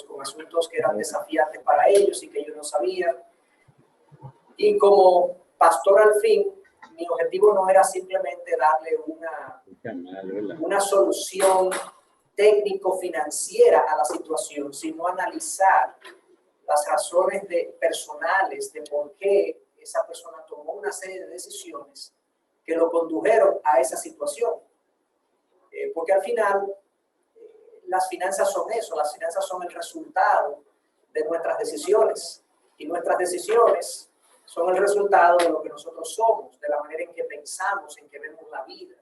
con asuntos que eran desafiantes para ellos y que ellos no sabían. Y como pastor al fin, mi objetivo no era simplemente darle una solución técnico-financiera a la situación, sino analizar las razones personales de por qué esa persona tomó una serie de decisiones que lo condujeron a esa situación. Porque al final, las finanzas son eso, las finanzas son el resultado de nuestras decisiones. Y nuestras decisiones son el resultado de lo que nosotros somos, de la manera en que pensamos, en que vemos la vida.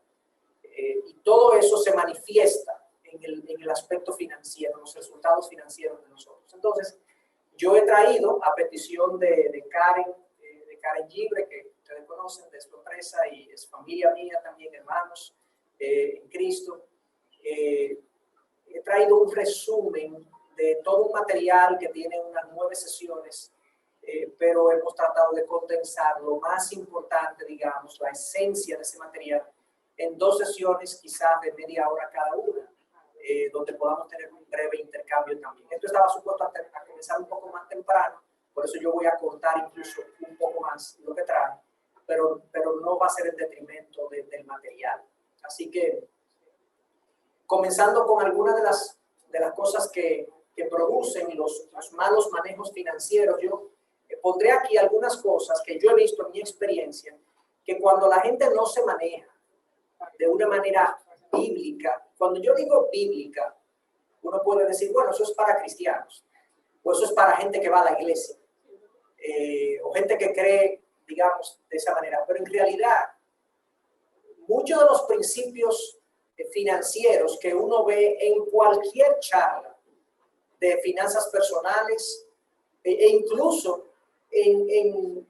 Y todo eso se manifiesta en el aspecto financiero, los resultados financieros de nosotros. Entonces, yo he traído, a petición de Karen Gibre, que ustedes conocen, de esta empresa, y es familia mía también, hermanos en Cristo, he traído un resumen de todo un material que tiene unas 9 sesiones, pero hemos tratado de condensar lo más importante, digamos, la esencia de ese material, en 2 sesiones quizás de media hora cada una, donde podamos tener un breve intercambio también. Esto estaba supuesto a comenzar un poco más temprano, por eso yo voy a cortar incluso un poco más lo que trae, pero no va a ser en detrimento del material. Así que, comenzando con algunas de las cosas que producen los malos manejos financieros, yo pondré aquí algunas cosas que yo he visto en mi experiencia, que cuando la gente no se maneja de una manera bíblica, cuando yo digo bíblica, uno puede decir, bueno, eso es para cristianos, o eso es para gente que va a la iglesia, o gente que cree, digamos, de esa manera. Pero en realidad, muchos de los principios financieros que uno ve en cualquier charla de finanzas personales, e incluso en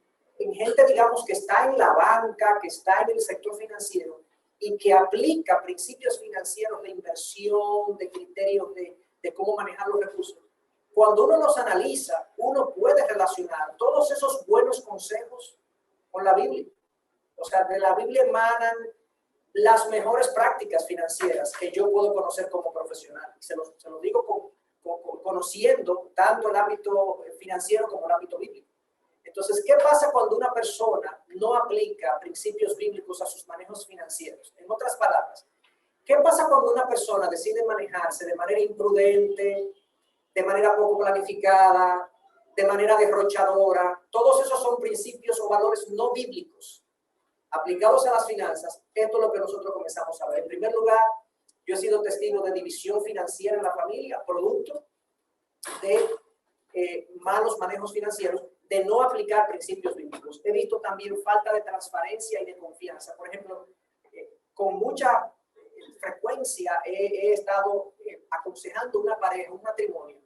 gente, digamos, que está en la banca, que está en el sector financiero, y que aplica principios financieros de inversión, de criterios de cómo manejar los recursos. Cuando uno los analiza, uno puede relacionar todos esos buenos consejos con la Biblia. O sea, de la Biblia emanan las mejores prácticas financieras que yo puedo conocer como profesional. Se los digo conociendo tanto el ámbito financiero como el ámbito bíblico. Entonces, ¿qué pasa cuando una persona no aplica principios bíblicos a sus manejos financieros? En otras palabras, ¿qué pasa cuando una persona decide manejarse de manera imprudente, de manera poco planificada, de manera derrochadora? Todos esos son principios o valores no bíblicos aplicados a las finanzas. Esto es lo que nosotros comenzamos a ver. En primer lugar, yo he sido testigo de división financiera en la familia, producto de malos manejos financieros, de no aplicar principios bíblicos. He visto también falta de transparencia y de confianza. Por ejemplo, con mucha frecuencia he estado aconsejando una pareja, un matrimonio,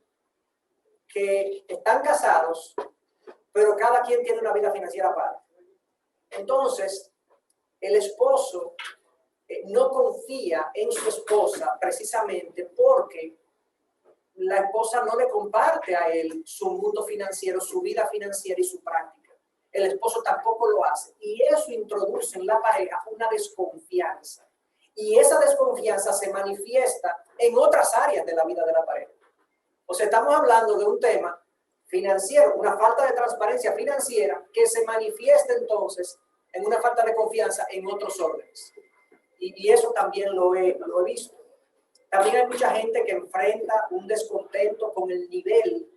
que están casados, pero cada quien tiene una vida financiera aparte. Entonces, el esposo no confía en su esposa precisamente porque la esposa no le comparte a él su mundo financiero, su vida financiera y su práctica. El esposo tampoco lo hace. Y eso introduce en la pareja una desconfianza. Y esa desconfianza se manifiesta en otras áreas de la vida de la pareja. O sea, estamos hablando de un tema financiero, una falta de transparencia financiera que se manifiesta entonces en una falta de confianza en otros órdenes. Y eso también lo he visto. También hay mucha gente que enfrenta un descontento con el nivel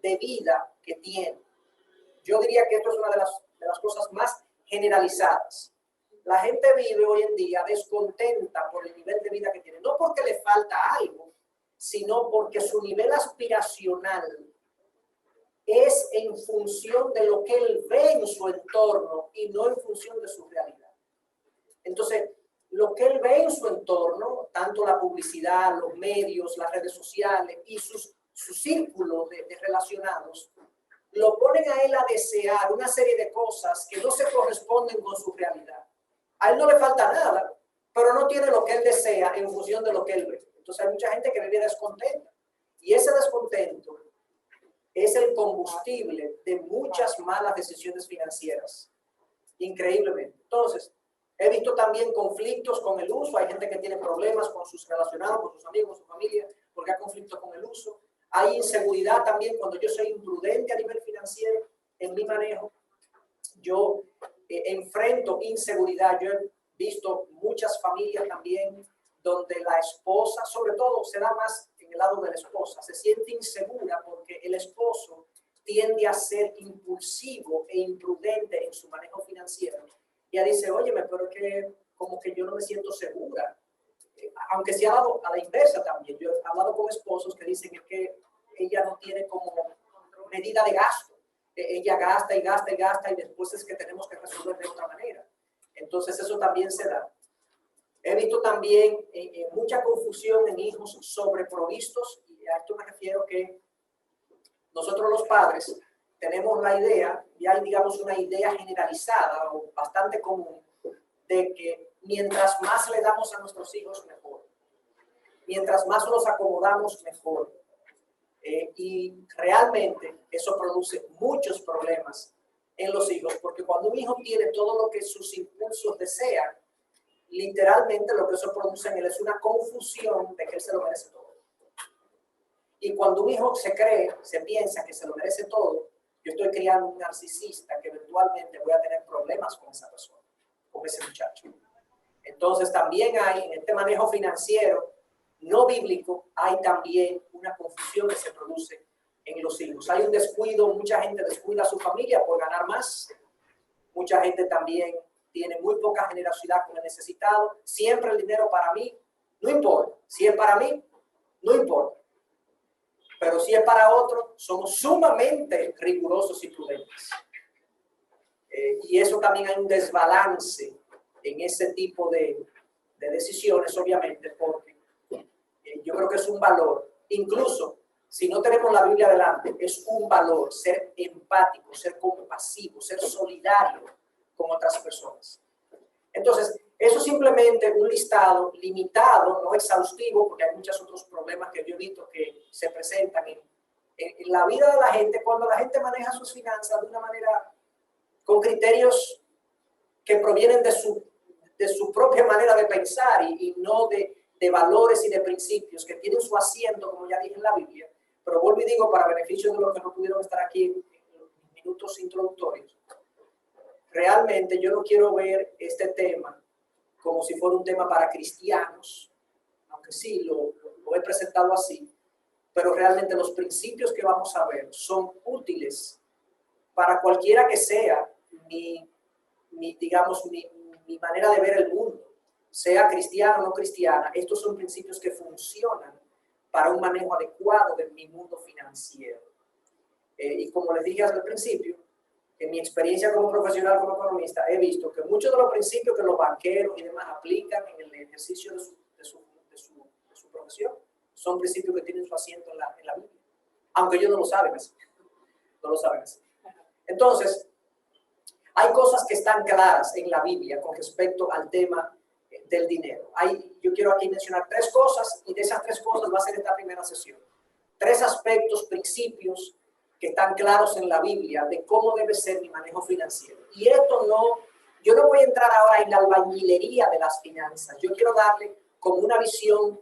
de vida que tiene. Yo diría que esto es una de las cosas más generalizadas. La gente vive hoy en día descontenta por el nivel de vida que tiene. No porque le falta algo, sino porque su nivel aspiracional es en función de lo que él ve en su entorno y no en función de su realidad. Entonces, lo que él ve en su entorno, tanto la publicidad, los medios, las redes sociales y su círculo de relacionados, lo ponen a él a desear una serie de cosas que no se corresponden con su realidad. A él no le falta nada, pero no tiene lo que él desea en función de lo que él ve. Entonces hay mucha gente que vive descontenta. Y ese descontento es el combustible de muchas malas decisiones financieras. Increíblemente. Entonces, he visto también conflictos con el uso. Hay gente que tiene problemas con sus relacionados, con sus amigos, con su familia, porque hay conflictos con el uso. Hay inseguridad también cuando yo soy imprudente a nivel financiero en mi manejo. Yo enfrento inseguridad. Yo he visto muchas familias también donde la esposa, sobre todo se da más en el lado de la esposa, se siente insegura porque el esposo tiende a ser impulsivo e imprudente en su manejo financiero. Y ella dice, óyeme, pero es que como que yo no me siento segura. Aunque se ha dado a la inversa también. Yo he hablado con esposos que dicen que ella no tiene como medida de gasto. Ella gasta y gasta y gasta y después es que tenemos que resolver de otra manera. Entonces eso también se da. He visto también mucha confusión en hijos sobreprovistos, y a esto me refiero que nosotros los padres tenemos la idea, y hay digamos una idea generalizada o bastante común, de que mientras más le damos a nuestros hijos, mejor. Mientras más los acomodamos, mejor. Y realmente eso produce muchos problemas en los hijos, porque cuando un hijo tiene todo lo que sus impulsos desean, literalmente lo que eso produce en él es una confusión de que él se lo merece todo. Y cuando un hijo se cree, se piensa que se lo merece todo, yo estoy criando un narcisista que eventualmente voy a tener problemas con esa persona, con ese muchacho. Entonces también hay en este manejo financiero no bíblico, hay también una confusión que se produce en los hijos. Hay un descuido, mucha gente descuida a su familia por ganar más. Mucha gente también tiene muy poca generosidad con el necesitado. Siempre el dinero para mí, no importa. Si es para mí, no importa. Pero si es para otro, somos sumamente rigurosos y prudentes. Y eso también hay un desbalance en ese tipo de decisiones, obviamente, porque yo creo que es un valor. Incluso si no tenemos la Biblia delante, es un valor ser empático, ser compasivo, ser solidario con otras personas. Entonces, eso es simplemente un listado limitado, no exhaustivo, porque hay muchos otros problemas que yo he visto que se presentan en la vida de la gente cuando la gente maneja sus finanzas de una manera con criterios que provienen de su propia manera de pensar y no de valores y de principios que tienen su asiento, como ya dije en la Biblia. Pero vuelvo y digo, para beneficio de los que no pudieron estar aquí en los minutos introductorios, realmente yo no quiero ver este tema como si fuera un tema para cristianos, aunque sí lo he presentado así, pero realmente los principios que vamos a ver son útiles para cualquiera que sea mi manera de ver el mundo, sea cristiano o no cristiana. Estos son principios que funcionan para un manejo adecuado de mi mundo financiero. Y como les dije al principio, en mi experiencia como profesional, como economista, he visto que muchos de los principios que los banqueros y demás aplican en el ejercicio de su profesión son principios que tienen su asiento en la Biblia, aunque ellos no lo saben así. No lo saben así. Entonces, hay cosas que están claras en la Biblia con respecto al tema del dinero. Yo quiero aquí mencionar 3 cosas, y de esas 3 cosas va a ser esta primera sesión. 3 aspectos, principios que están claros en la Biblia de cómo debe ser mi manejo financiero. Y yo no voy a entrar ahora en la albañilería de las finanzas. Yo quiero darle como una visión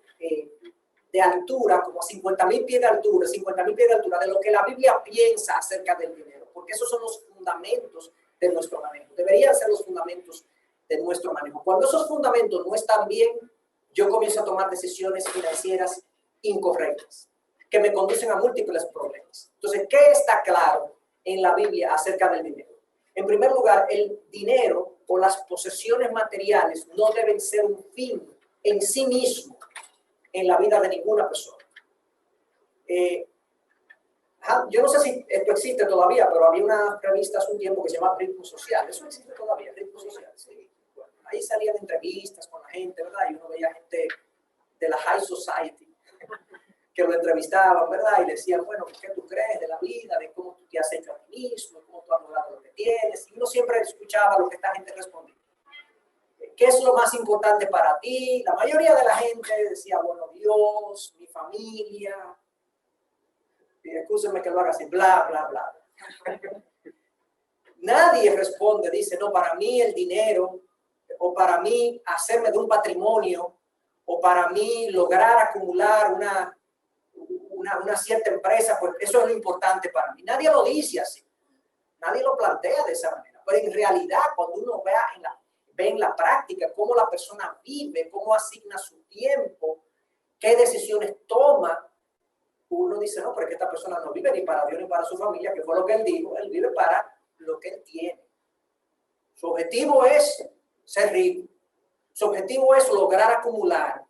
de altura, como 50,000 pies de altura, 50,000 pies de altura, de lo que la Biblia piensa acerca del dinero, porque esos son los fundamentos de nuestro manejo. Deberían ser los fundamentos de nuestro manejo. Cuando esos fundamentos no están bien, yo comienzo a tomar decisiones financieras incorrectas que me conducen a múltiples problemas. Entonces, ¿qué está claro en la Biblia acerca del dinero? En primer lugar, el dinero o las posesiones materiales no deben ser un fin en sí mismo en la vida de ninguna persona. Yo no sé si esto existe todavía, pero había una revista hace un tiempo que se llama Ritmo Social. Eso existe todavía, Ritmo Social. Sí. Bueno, ahí salían entrevistas con la gente, ¿verdad? Y uno veía gente de la High Society que lo entrevistaban, ¿verdad? Y decían, bueno, ¿qué tú crees de la vida? De cómo tú te has hecho a ti mismo, cómo tú has logrado lo que tienes. Y uno siempre escuchaba lo que esta gente respondía. ¿Qué es lo más importante para ti? La mayoría de la gente decía, bueno, Dios, mi familia. Y excúsenme que lo haga así, bla, bla, bla. Nadie responde, dice, no, para mí el dinero, o para mí hacerme de un patrimonio, o para mí lograr acumular una cierta empresa, pues eso es lo importante para mí. Nadie lo dice así, nadie lo plantea de esa manera, pero en realidad cuando uno ve en la práctica cómo la persona vive, cómo asigna su tiempo, qué decisiones toma, uno dice, no, pero es que esta persona no vive ni para Dios ni para su familia, que fue lo que él dijo, él vive para lo que él tiene. Su objetivo es ser rico, su objetivo es lograr acumular.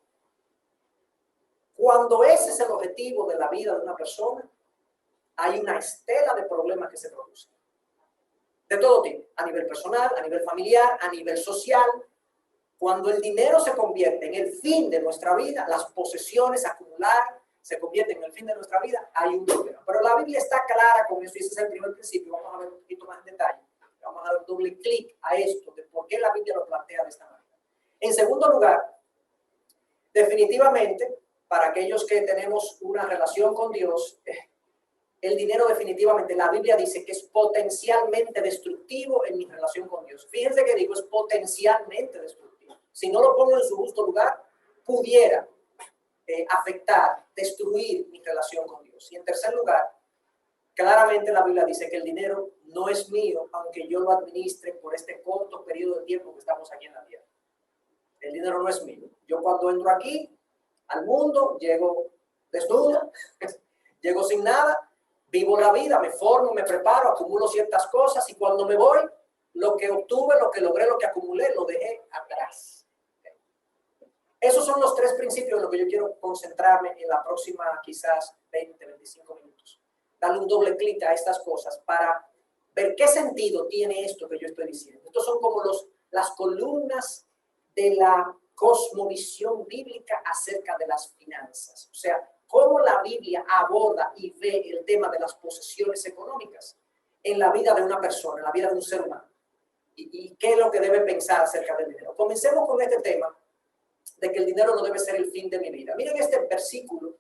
Cuando ese es el objetivo de la vida de una persona, hay una estela de problemas que se producen. De todo tipo, a nivel personal, a nivel familiar, a nivel social. Cuando el dinero se convierte en el fin de nuestra vida, las posesiones, acumular, se convierten en el fin de nuestra vida, hay un problema. Pero la Biblia está clara con eso y ese es el primer principio. Vamos a ver un poquito más en detalle. Vamos a dar un doble clic a esto, de por qué la Biblia lo plantea de esta manera. En segundo lugar, definitivamente, para aquellos que tenemos una relación con Dios, el dinero definitivamente, la Biblia dice que es potencialmente destructivo en mi relación con Dios. Fíjense que digo, es potencialmente destructivo. Si no lo pongo en su justo lugar, pudiera afectar, destruir mi relación con Dios. Y en tercer lugar, claramente la Biblia dice que el dinero no es mío, aunque yo lo administre por este corto periodo de tiempo que estamos aquí en la tierra. El dinero no es mío. Yo cuando entro aquí al mundo, llego desnudo, llego sin nada, vivo la vida, me formo, me preparo, acumulo ciertas cosas y cuando me voy, lo que obtuve, lo que logré, lo que acumulé, lo dejé atrás. Esos son los tres principios en los que yo quiero concentrarme en la próxima quizás 20, 25 minutos. Darle un doble clic a estas cosas para ver qué sentido tiene esto que yo estoy diciendo. Estos son como las columnas de la cosmovisión bíblica acerca de las finanzas. O sea, cómo la Biblia aborda y ve el tema de las posesiones económicas en la vida de una persona, en la vida de un ser humano. Y qué es lo que debe pensar acerca del dinero. Comencemos con este tema de que el dinero no debe ser el fin de mi vida. Miren este versículo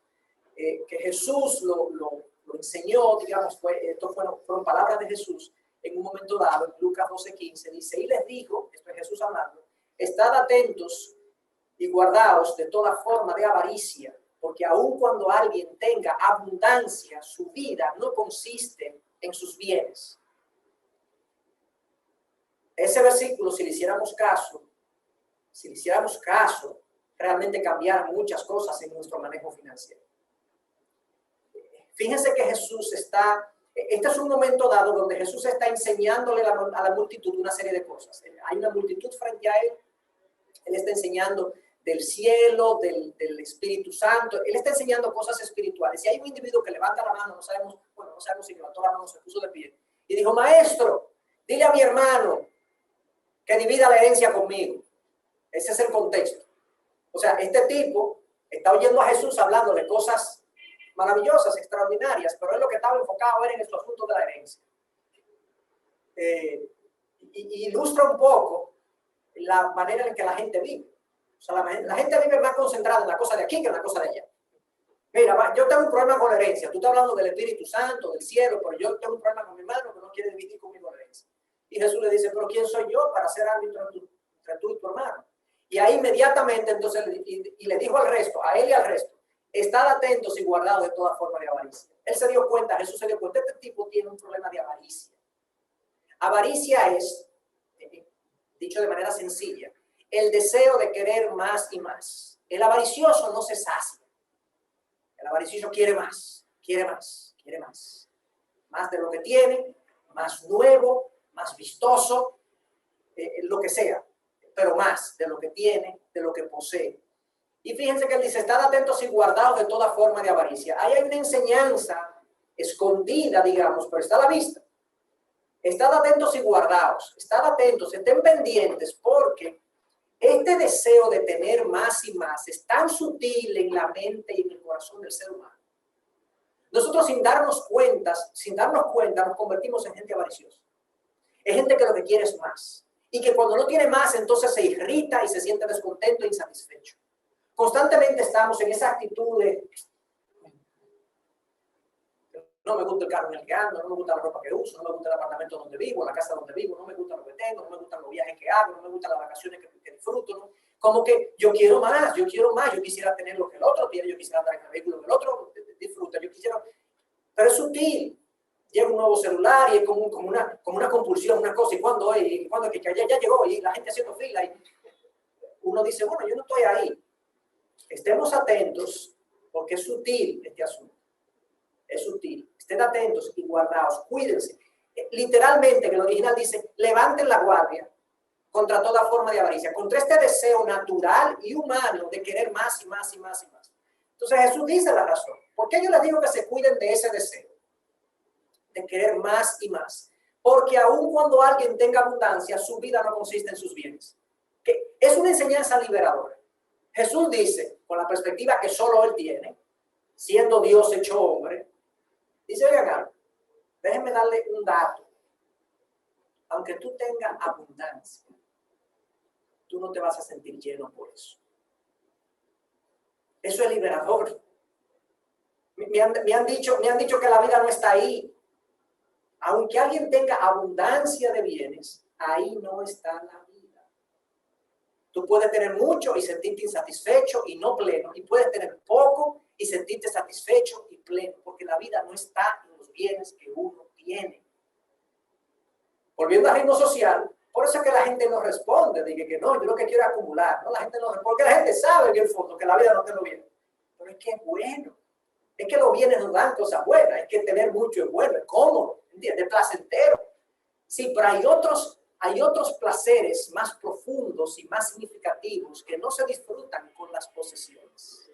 que Jesús lo enseñó, digamos, fueron palabras de Jesús en un momento dado, en Lucas 12:15, dice, y les dijo, esto es Jesús hablando, estad atentos y guardaos de toda forma de avaricia, porque aun cuando alguien tenga abundancia, su vida no consiste en sus bienes. Ese versículo, si le hiciéramos caso, realmente cambiar muchas cosas en nuestro manejo financiero. Fíjense que Jesús este es un momento dado donde Jesús está enseñándole a la multitud una serie de cosas. Hay una multitud frente a él está enseñando del cielo, del Espíritu Santo, él está enseñando cosas espirituales. Y hay un individuo que levanta la mano, no sabemos si levantó la mano o se puso de pie, y dijo, maestro, dile a mi hermano que divida la herencia conmigo. Ese es el contexto. O sea, este tipo está oyendo a Jesús hablando de cosas maravillosas, extraordinarias, pero él lo que estaba enfocado era en estos asuntos de la herencia. Y ilustra un poco la manera en que la gente vive. O sea, la gente vive más concentrada en la cosa de aquí que en la cosa de allá. Mira, yo tengo un problema con la herencia. Tú estás hablando del Espíritu Santo, del cielo, pero yo tengo un problema con mi hermano que no quiere dividir conmigo la herencia. Y Jesús le dice, pero ¿quién soy yo para ser árbitro entre tú y tu hermano? Y ahí inmediatamente, entonces, y le dijo al resto, a él y al resto, estad atentos y guardados de toda forma de avaricia. Él se dio cuenta, Jesús se dio cuenta, este tipo tiene un problema de avaricia. Avaricia es, dicho de manera sencilla, el deseo de querer más y más. El avaricioso no se sacia. El avaricioso quiere más, quiere más, quiere más. Más de lo que tiene, más nuevo, más vistoso, lo que sea, pero más de lo que tiene, de lo que posee. Y fíjense que él dice, estad atentos y guardados de toda forma de avaricia. Ahí hay una enseñanza escondida, digamos, pero está a la vista. Estad atentos y guardados, estad atentos, estén pendientes, porque este deseo de tener más y más es tan sutil en la mente y en el corazón del ser humano. Nosotros sin darnos cuenta, nos convertimos en gente avariciosa. Es gente que lo que quiere es más. Y que cuando no tiene más, entonces se irrita y se siente descontento e insatisfecho. Constantemente estamos en esa actitud de no me gusta el carro en el que ando, no me gusta la ropa que uso, no me gusta el apartamento donde vivo, la casa donde vivo, no me gusta lo que tengo, no me gustan los viajes que hago, no me gustan las vacaciones que disfruto, ¿no? Como que yo quiero más, yo quisiera tener lo que el otro tiene, yo quisiera traer el vehículo que el otro disfruta. Yo quisiera, pero es sutil. Llega un nuevo celular y es como una compulsión, una cosa, y cuando es que ya llegó y la gente haciendo fila, y uno dice, bueno, yo no estoy ahí. Estemos atentos, porque es sutil este asunto. Es sutil. Estén atentos y guardaos, cuídense. Literalmente, que el original dice, levanten la guardia contra toda forma de avaricia, contra este deseo natural y humano de querer más y más y más y más. Entonces Jesús dice la razón. ¿Por qué yo les digo que se cuiden de ese deseo? De querer más y más. Porque aun cuando alguien tenga abundancia, su vida no consiste en sus bienes. Que es una enseñanza liberadora. Jesús dice, con la perspectiva que solo Él tiene, siendo Dios hecho hombre, dice, oigan, déjenme darle un dato. Aunque tú tengas abundancia, tú no te vas a sentir lleno por eso. Eso es liberador. Me han dicho que la vida no está ahí. Aunque alguien tenga abundancia de bienes, ahí no está la vida. Tú puedes tener mucho y sentirte insatisfecho y no pleno, y puedes tener poco y sentirte satisfecho y pleno, porque la vida no está en los bienes que uno tiene. Volviendo al ritmo social, por eso es que la gente no responde, dice que no, yo lo que quiero es acumular, no, la gente no responde, porque la gente sabe en el fondo que la vida no te lo viene. Pero es que es bueno, es que los bienes nos dan cosas buenas, es que tener mucho es bueno, es cómodo, ¿entiendes? Es placentero. Sí, pero hay otros placeres más profundos y más significativos que no se disfrutan con las posesiones.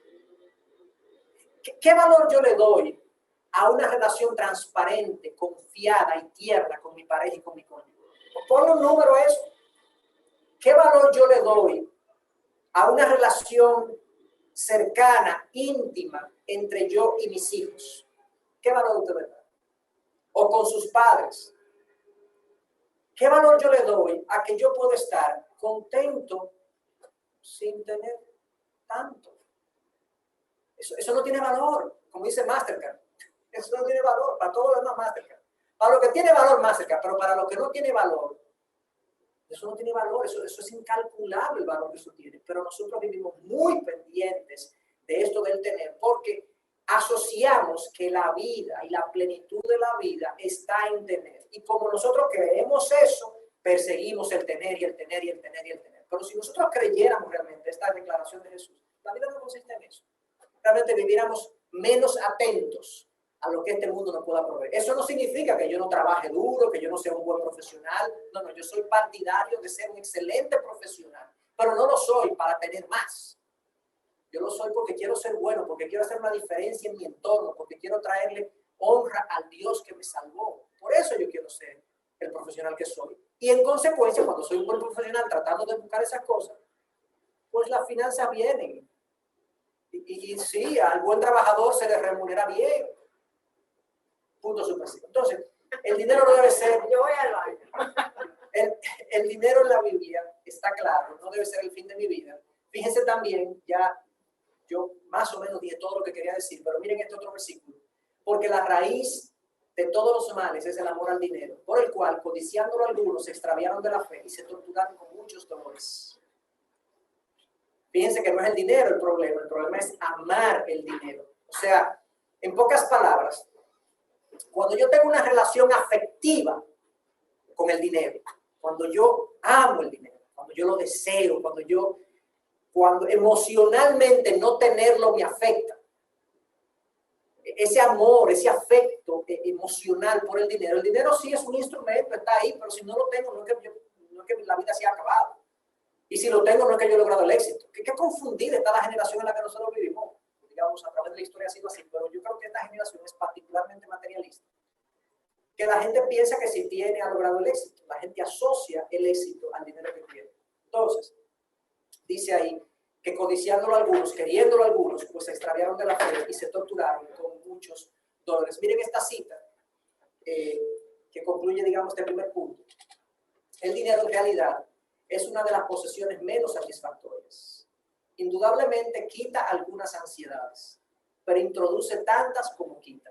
¿Qué valor yo le doy a una relación transparente, confiada y tierna con mi pareja y con mi cónyuge? Ponle un número a eso. ¿Qué valor yo le doy a una relación cercana, íntima, entre yo y mis hijos? ¿Qué valor usted le da? O con sus padres. ¿Qué valor yo le doy a que yo puedo estar contento sin tener tanto? Eso no tiene valor, como dice Mastercard. Eso no tiene valor, para todo lo demás Mastercard. Para lo que tiene valor Mastercard, pero para lo que no tiene valor, eso no tiene valor, eso es incalculable el valor que eso tiene. Pero nosotros vivimos muy pendientes de esto del tener, porque asociamos que la vida y la plenitud de la vida está en tener. Y como nosotros creemos eso, perseguimos el tener y el tener y el tener y el tener. Pero si nosotros creyéramos realmente esta declaración de Jesús, la vida no consiste en eso. Realmente viviéramos menos atentos a lo que este mundo nos pueda proveer. Eso no significa que yo no trabaje duro, que yo no sea un buen profesional. No, yo soy partidario de ser un excelente profesional, pero no lo soy para tener más. Yo lo soy porque quiero ser bueno, porque quiero hacer una diferencia en mi entorno, porque quiero traerle honra al Dios que me salvó. Por eso yo quiero ser el profesional que soy. Y en consecuencia, cuando soy un buen profesional tratando de buscar esas cosas, pues las finanzas vienen. Y sí, al buen trabajador se le remunera bien. Punto suspensivo. Entonces, el dinero no debe ser... Yo voy al baño. El dinero en la Biblia está claro, no debe ser el fin de mi vida. Fíjense también, ya yo más o menos dije todo lo que quería decir, pero miren este otro versículo. Porque la raíz de todos los males es el amor al dinero, por el cual, codiciándolo algunos, se extraviaron de la fe y se torturaron con muchos dolores. Fíjense que no es el dinero el problema es amar el dinero. O sea, en pocas palabras, cuando yo tengo una relación afectiva con el dinero, cuando yo amo el dinero, cuando yo lo deseo, cuando emocionalmente no tenerlo me afecta, ese amor, ese afecto emocional por el dinero sí es un instrumento, está ahí, pero si no lo tengo, no es que la vida se ha acabado. Y si lo tengo, no es que yo he logrado el éxito. Qué confundida está la generación en la que nosotros vivimos. Digamos, a través de la historia ha sido así, pero yo creo que esta generación es particularmente materialista. Que la gente piensa que si tiene, ha logrado el éxito. La gente asocia el éxito al dinero que tiene. Entonces, dice ahí que codiciándolo algunos, queriéndolo algunos, pues se extraviaron de la fe y se torturaron con muchos dolores. Miren esta cita que concluye, digamos, este primer punto. El dinero en realidad es una de las posesiones menos satisfactorias. Indudablemente quita algunas ansiedades, pero introduce tantas como quita.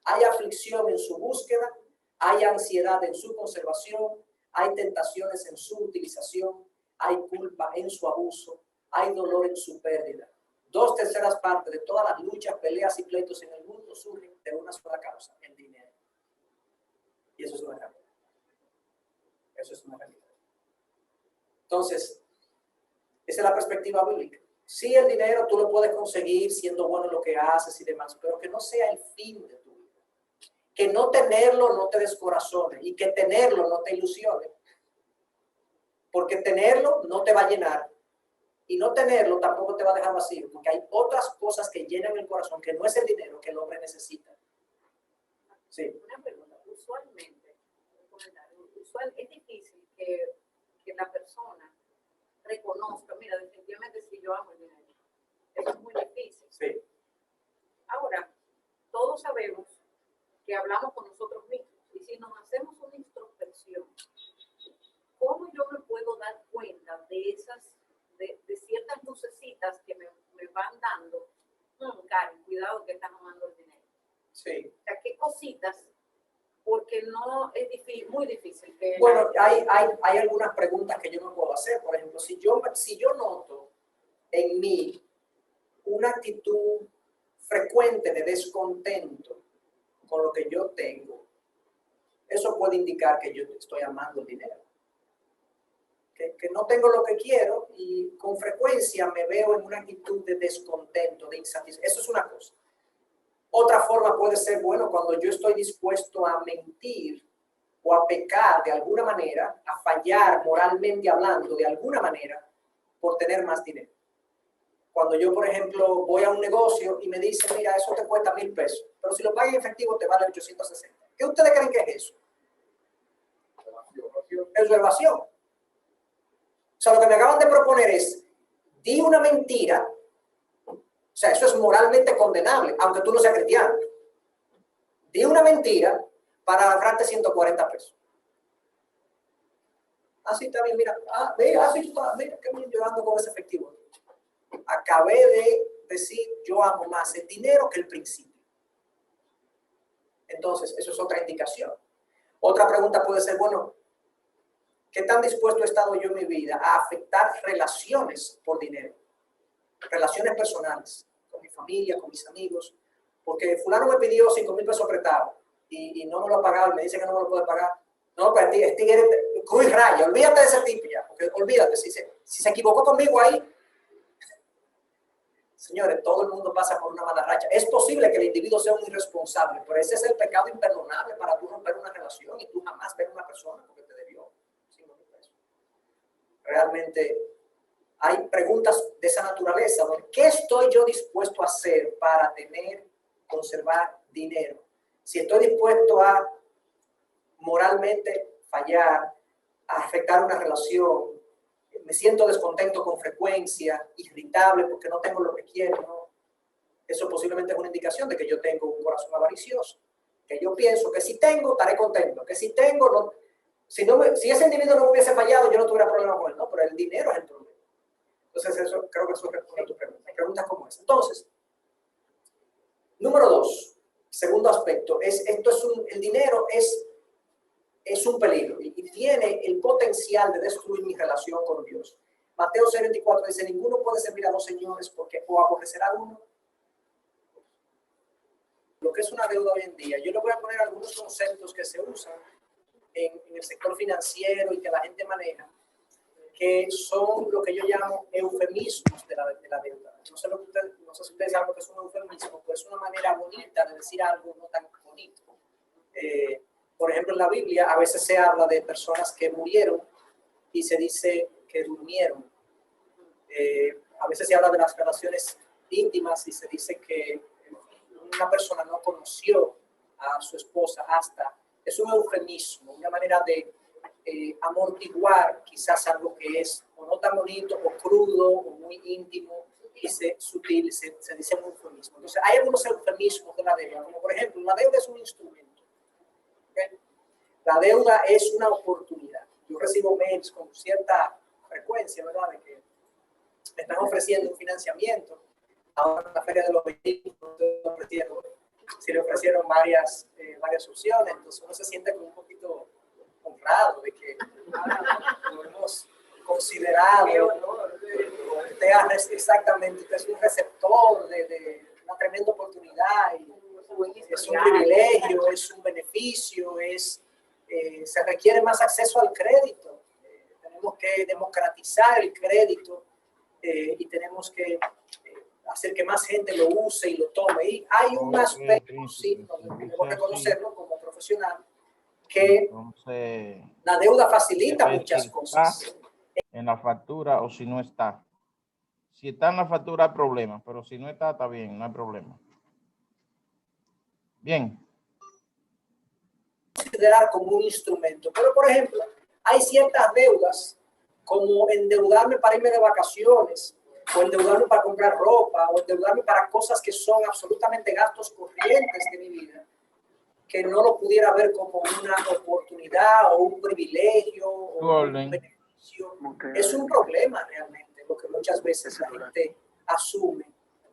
Hay aflicción en su búsqueda, hay ansiedad en su conservación, hay tentaciones en su utilización, hay culpa en su abuso, hay dolor en su pérdida. 2/3 partes de todas las luchas, peleas y pleitos en el mundo surgen de una sola causa, el dinero. Y eso es una realidad. Eso es una realidad. Entonces, esa es la perspectiva bíblica. Sí, el dinero tú lo puedes conseguir siendo bueno en lo que haces y demás, pero que no sea el fin de tu vida. Que no tenerlo no te descorazone y que tenerlo no te ilusione. Porque tenerlo no te va a llenar y no tenerlo tampoco te va a dejar vacío, porque hay otras cosas que llenan el corazón, que no es el dinero que el hombre necesita. Sí. Una pregunta, usualmente, es difícil que la persona reconozca, mira, definitivamente si yo amo el dinero. Eso es muy difícil. Sí. Ahora, todos sabemos que hablamos con nosotros mismos y si nos hacemos una introspección, ¿cómo yo me puedo dar cuenta de esas, de ciertas lucecitas que me van dando? Karen, cuidado que estás amando el dinero. Sí. O sea, ¿qué cositas? Porque no es difícil, muy difícil. Que bueno, hay algunas preguntas que yo me puedo hacer. Por ejemplo, si yo noto en mí una actitud frecuente de descontento con lo que yo tengo, eso puede indicar que yo estoy amando el dinero. Que no tengo lo que quiero y con frecuencia me veo en una actitud de descontento, de insatisfacción. Eso es una cosa. Otra forma puede ser, bueno, cuando yo estoy dispuesto a mentir o a pecar de alguna manera, a fallar moralmente hablando de alguna manera por tener más dinero. Cuando yo, por ejemplo, voy a un negocio y me dicen, mira, eso te cuesta 1,000 pesos, pero si lo pagas en efectivo te vale 860. ¿Qué ustedes creen que es eso? Es evasión. O sea, lo que me acaban de proponer es, di una mentira. O sea, eso es moralmente condenable, aunque tú no seas cristiano. Di una mentira para ahorrarte 140 pesos. Así está bien, mira. Mira, qué bien yo ando con ese efectivo. Acabé de decir, yo amo más el dinero que el principio. Entonces, eso es otra indicación. Otra pregunta puede ser, bueno, ¿qué tan dispuesto he estado yo en mi vida a afectar relaciones por dinero? Relaciones personales, con mi familia, con mis amigos, porque fulano me pidió 5,000 pesos prestados y no me lo ha pagado y me dice que no me lo puede pagar. No, pero cruz raya, olvídate de ese tipo ya, porque olvídate, si se equivocó conmigo ahí. Señores, todo el mundo pasa por una mala racha. Es posible que el individuo sea un irresponsable, pero ese es el pecado imperdonable para tú romper una relación y tú jamás ver a una persona porque te debió 5,000 pesos. Realmente hay preguntas de esa naturaleza. ¿Qué estoy yo dispuesto a hacer para conservar dinero? Si estoy dispuesto a moralmente fallar, a afectar una relación, me siento descontento con frecuencia, irritable porque no tengo lo que quiero, ¿no? Eso posiblemente es una indicación de que yo tengo un corazón avaricioso, que yo pienso que si tengo, estaré contento, que si tengo, no, si ese individuo no me hubiese fallado, yo no tuviera problema con él, ¿no? Pero el dinero es el problema. Entonces, creo que eso responde a tu pregunta. Preguntas como esa. Entonces, número 2, segundo aspecto, el dinero es un peligro y tiene el potencial de destruir mi relación con Dios. Mateo 6:24 dice, ninguno puede servir a 2 señores porque o aborrecerá a uno. Lo que es una deuda hoy en día, yo le voy a poner algunos conceptos que se usan en el sector financiero y que la gente maneja, que son lo que yo llamo eufemismos de la deuda. No sé si ustedes saben lo que es un eufemismo, pero es una manera bonita de decir algo no tan bonito. Por ejemplo, en la Biblia a veces se habla de personas que murieron y se dice que durmieron. A veces se habla de las relaciones íntimas y se dice que una persona no conoció a su esposa hasta. Es un eufemismo, una manera de amortiguar quizás algo que es o no tan bonito, o crudo, o muy íntimo, y sutil, se dice un eufemismo. Entonces, hay algunos eufemismos de la deuda, como por ejemplo, la deuda es un instrumento. ¿Okay? La deuda es una oportunidad. Yo recibo mails con cierta frecuencia, ¿verdad?, de que me están ofreciendo un financiamiento. Ahora en la Feria de los Vehículos se le ofrecieron varias opciones, entonces uno se siente como un poquito honrado de que lo hemos considerado, ¿no? Exactamente, usted es un receptor de una tremenda oportunidad, y es un privilegio, es un beneficio, se requiere más acceso al crédito. Tenemos que democratizar el crédito y tenemos que hacer que más gente lo use y lo tome. Y hay un aspecto, sí, debo reconocerlo como profesional, que entonces, la deuda facilita muchas cosas. En la factura, o si no está. Si está en la factura hay problema, pero si no está, está bien, no hay problema. Bien. Considerar como un instrumento, pero por ejemplo, hay ciertas deudas, como endeudarme para irme de vacaciones, o endeudarme para comprar ropa, o endeudarme para cosas que son absolutamente gastos corrientes de mi vida, que no lo pudiera ver como una oportunidad o un privilegio o un beneficio. Es un problema realmente, lo que muchas veces la gente asume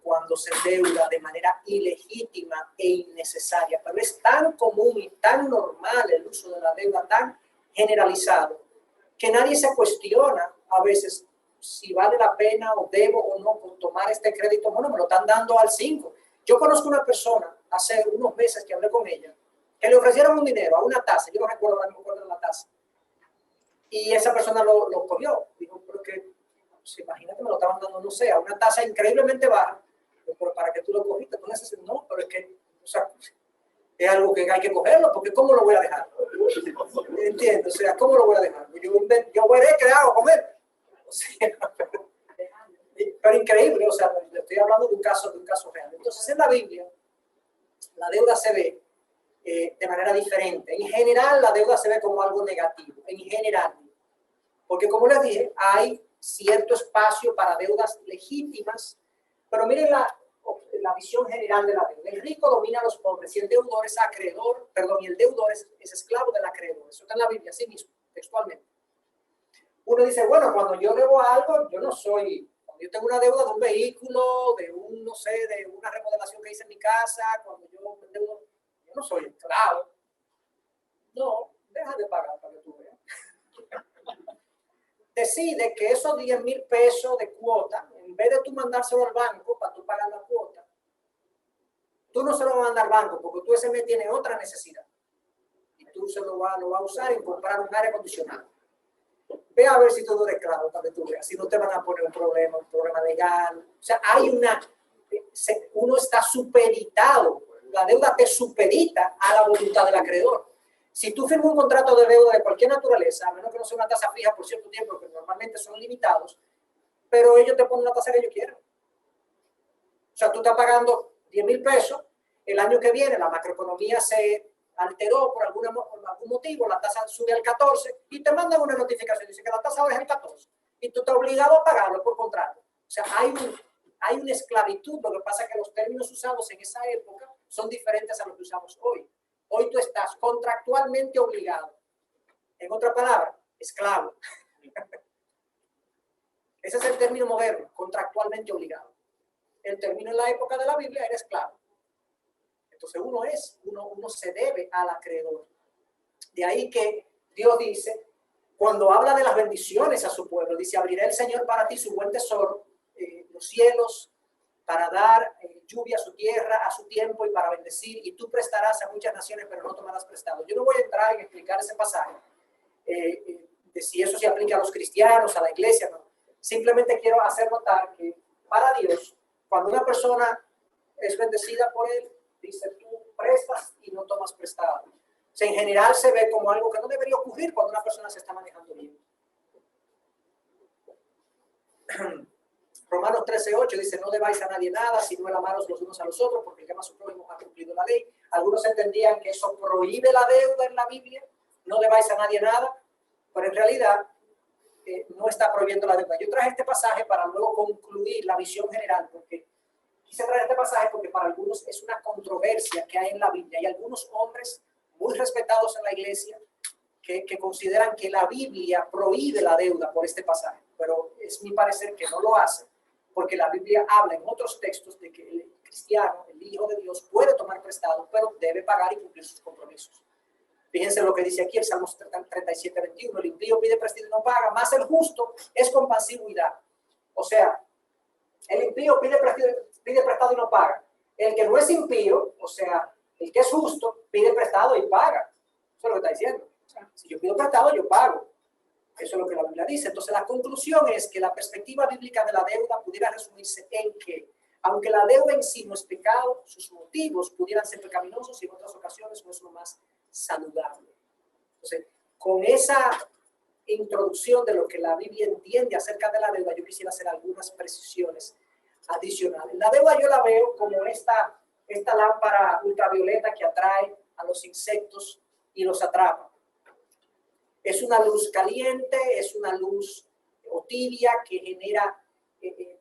cuando se endeuda de manera ilegítima e innecesaria. Pero es tan común y tan normal el uso de la deuda, tan generalizado, que nadie se cuestiona a veces si vale la pena o debo o no tomar este crédito. Bueno, me lo están dando al 5. Yo conozco una persona, hace unos meses que hablé con ella, que le ofrecieron un dinero a una tasa, yo no recuerdo, no me acuerdo de la tasa, y esa persona lo cogió. Dijo, pero que, pues, imagínate, me lo estaban dando, no sé, a una tasa increíblemente baja, pero para que tú lo cogiste, tú necesitas, no, pero es que, o sea, es algo que hay que cogerlo, porque ¿cómo lo voy a dejar? Entiendo, o sea, ¿cómo lo voy a dejar? Yo veré qué hago con él. O sea, pero increíble, o sea, estoy hablando de un caso real. Entonces, en la Biblia, la deuda se ve de manera diferente. En general, la deuda se ve como algo negativo, en general. Porque, como les dije, hay cierto espacio para deudas legítimas, pero miren la visión general de la deuda. El rico domina a los pobres y el deudor es acreedor, perdón, y el deudor es esclavo del acreedor. Eso está en la Biblia, así mismo, textualmente. Uno dice, bueno, cuando yo debo algo, yo no soy, cuando yo tengo una deuda de un vehículo, de un, no sé, de una remodelación que hice en mi casa, cuando yo me endeudo, yo no soy esclavo. No, deja de pagar para que tú veas. Decide que esos 10,000 pesos de cuota, en vez de tú mandárselo al banco para tú pagar la cuota, tú no se lo vas a mandar al banco porque tú ese mes tienes otra necesidad. Y tú se lo vas a usar en comprar un aire acondicionado. Ve a ver si tú eres esclavo para que tú veas. Si no te van a poner un problema legal. O sea, uno está supeditado. La deuda te supedita a la voluntad del acreedor. Si tú firmas un contrato de deuda de cualquier naturaleza, a menos que no sea una tasa fija por cierto tiempo, que normalmente son limitados, pero ellos te ponen la tasa que ellos quieran. O sea, tú estás pagando 10,000 pesos, el año que viene la macroeconomía se alteró por algún motivo, la tasa sube al 14 y te mandan una notificación, dice que la tasa ahora es el 14 y tú estás obligado a pagarlo por contrato. O sea, hay una esclavitud. Lo que pasa es que los términos usados en esa época son diferentes a los que usamos hoy. Hoy tú estás contractualmente obligado. En otra palabra, esclavo. Ese es el término moderno, contractualmente obligado. El término en la época de la Biblia era esclavo. Entonces uno se debe al acreedor. De ahí que Dios dice, cuando habla de las bendiciones a su pueblo, dice, abrirá el Señor para ti su buen tesoro, los cielos, para dar lluvia a su tierra a su tiempo y para bendecir, y tú prestarás a muchas naciones, pero no tomarás prestado. Yo no voy a entrar en explicar ese pasaje, de si eso se aplica a los cristianos, a la iglesia, no. Simplemente quiero hacer notar que para Dios, cuando una persona es bendecida por él, dice, tú prestas y no tomas prestado. O sea, en general se ve como algo que no debería ocurrir cuando una persona se está manejando bien. Romanos 13:8 dice, no debáis a nadie nada, sino el amaros los unos a los otros, porque el que ama a su prójimo ha cumplido la ley. Algunos entendían que eso prohíbe la deuda en la Biblia, no debáis a nadie nada, pero en realidad no está prohibiendo la deuda. Yo traje este pasaje para luego concluir la visión general, porque quise traer este pasaje porque para algunos es una controversia que hay en la Biblia. Hay algunos hombres muy respetados en la iglesia que consideran que la Biblia prohíbe la deuda por este pasaje, pero es mi parecer que no lo hace, porque la Biblia habla en otros textos de que el cristiano, el hijo de Dios, puede tomar prestado, pero debe pagar y cumplir sus compromisos. Fíjense lo que dice aquí el Salmo 37:21, el impío pide prestado y no paga, más el justo es compasivo y da. O sea, El impío pide prestado y no paga. El que no es impío, o sea, el que es justo, pide prestado y paga. Eso es lo que está diciendo. O sea, si yo pido prestado, yo pago. Eso es lo que la Biblia dice. Entonces, la conclusión es que la perspectiva bíblica de la deuda pudiera resumirse en que, aunque la deuda en sí no es pecado, sus motivos pudieran ser pecaminosos y en otras ocasiones no es lo más saludable. Entonces, con esa introducción de lo que la Biblia entiende acerca de la deuda, yo quisiera hacer algunas precisiones adicionales. La deuda yo la veo como esta lámpara ultravioleta que atrae a los insectos y los atrapa. Es una luz caliente, es una luz tibia que genera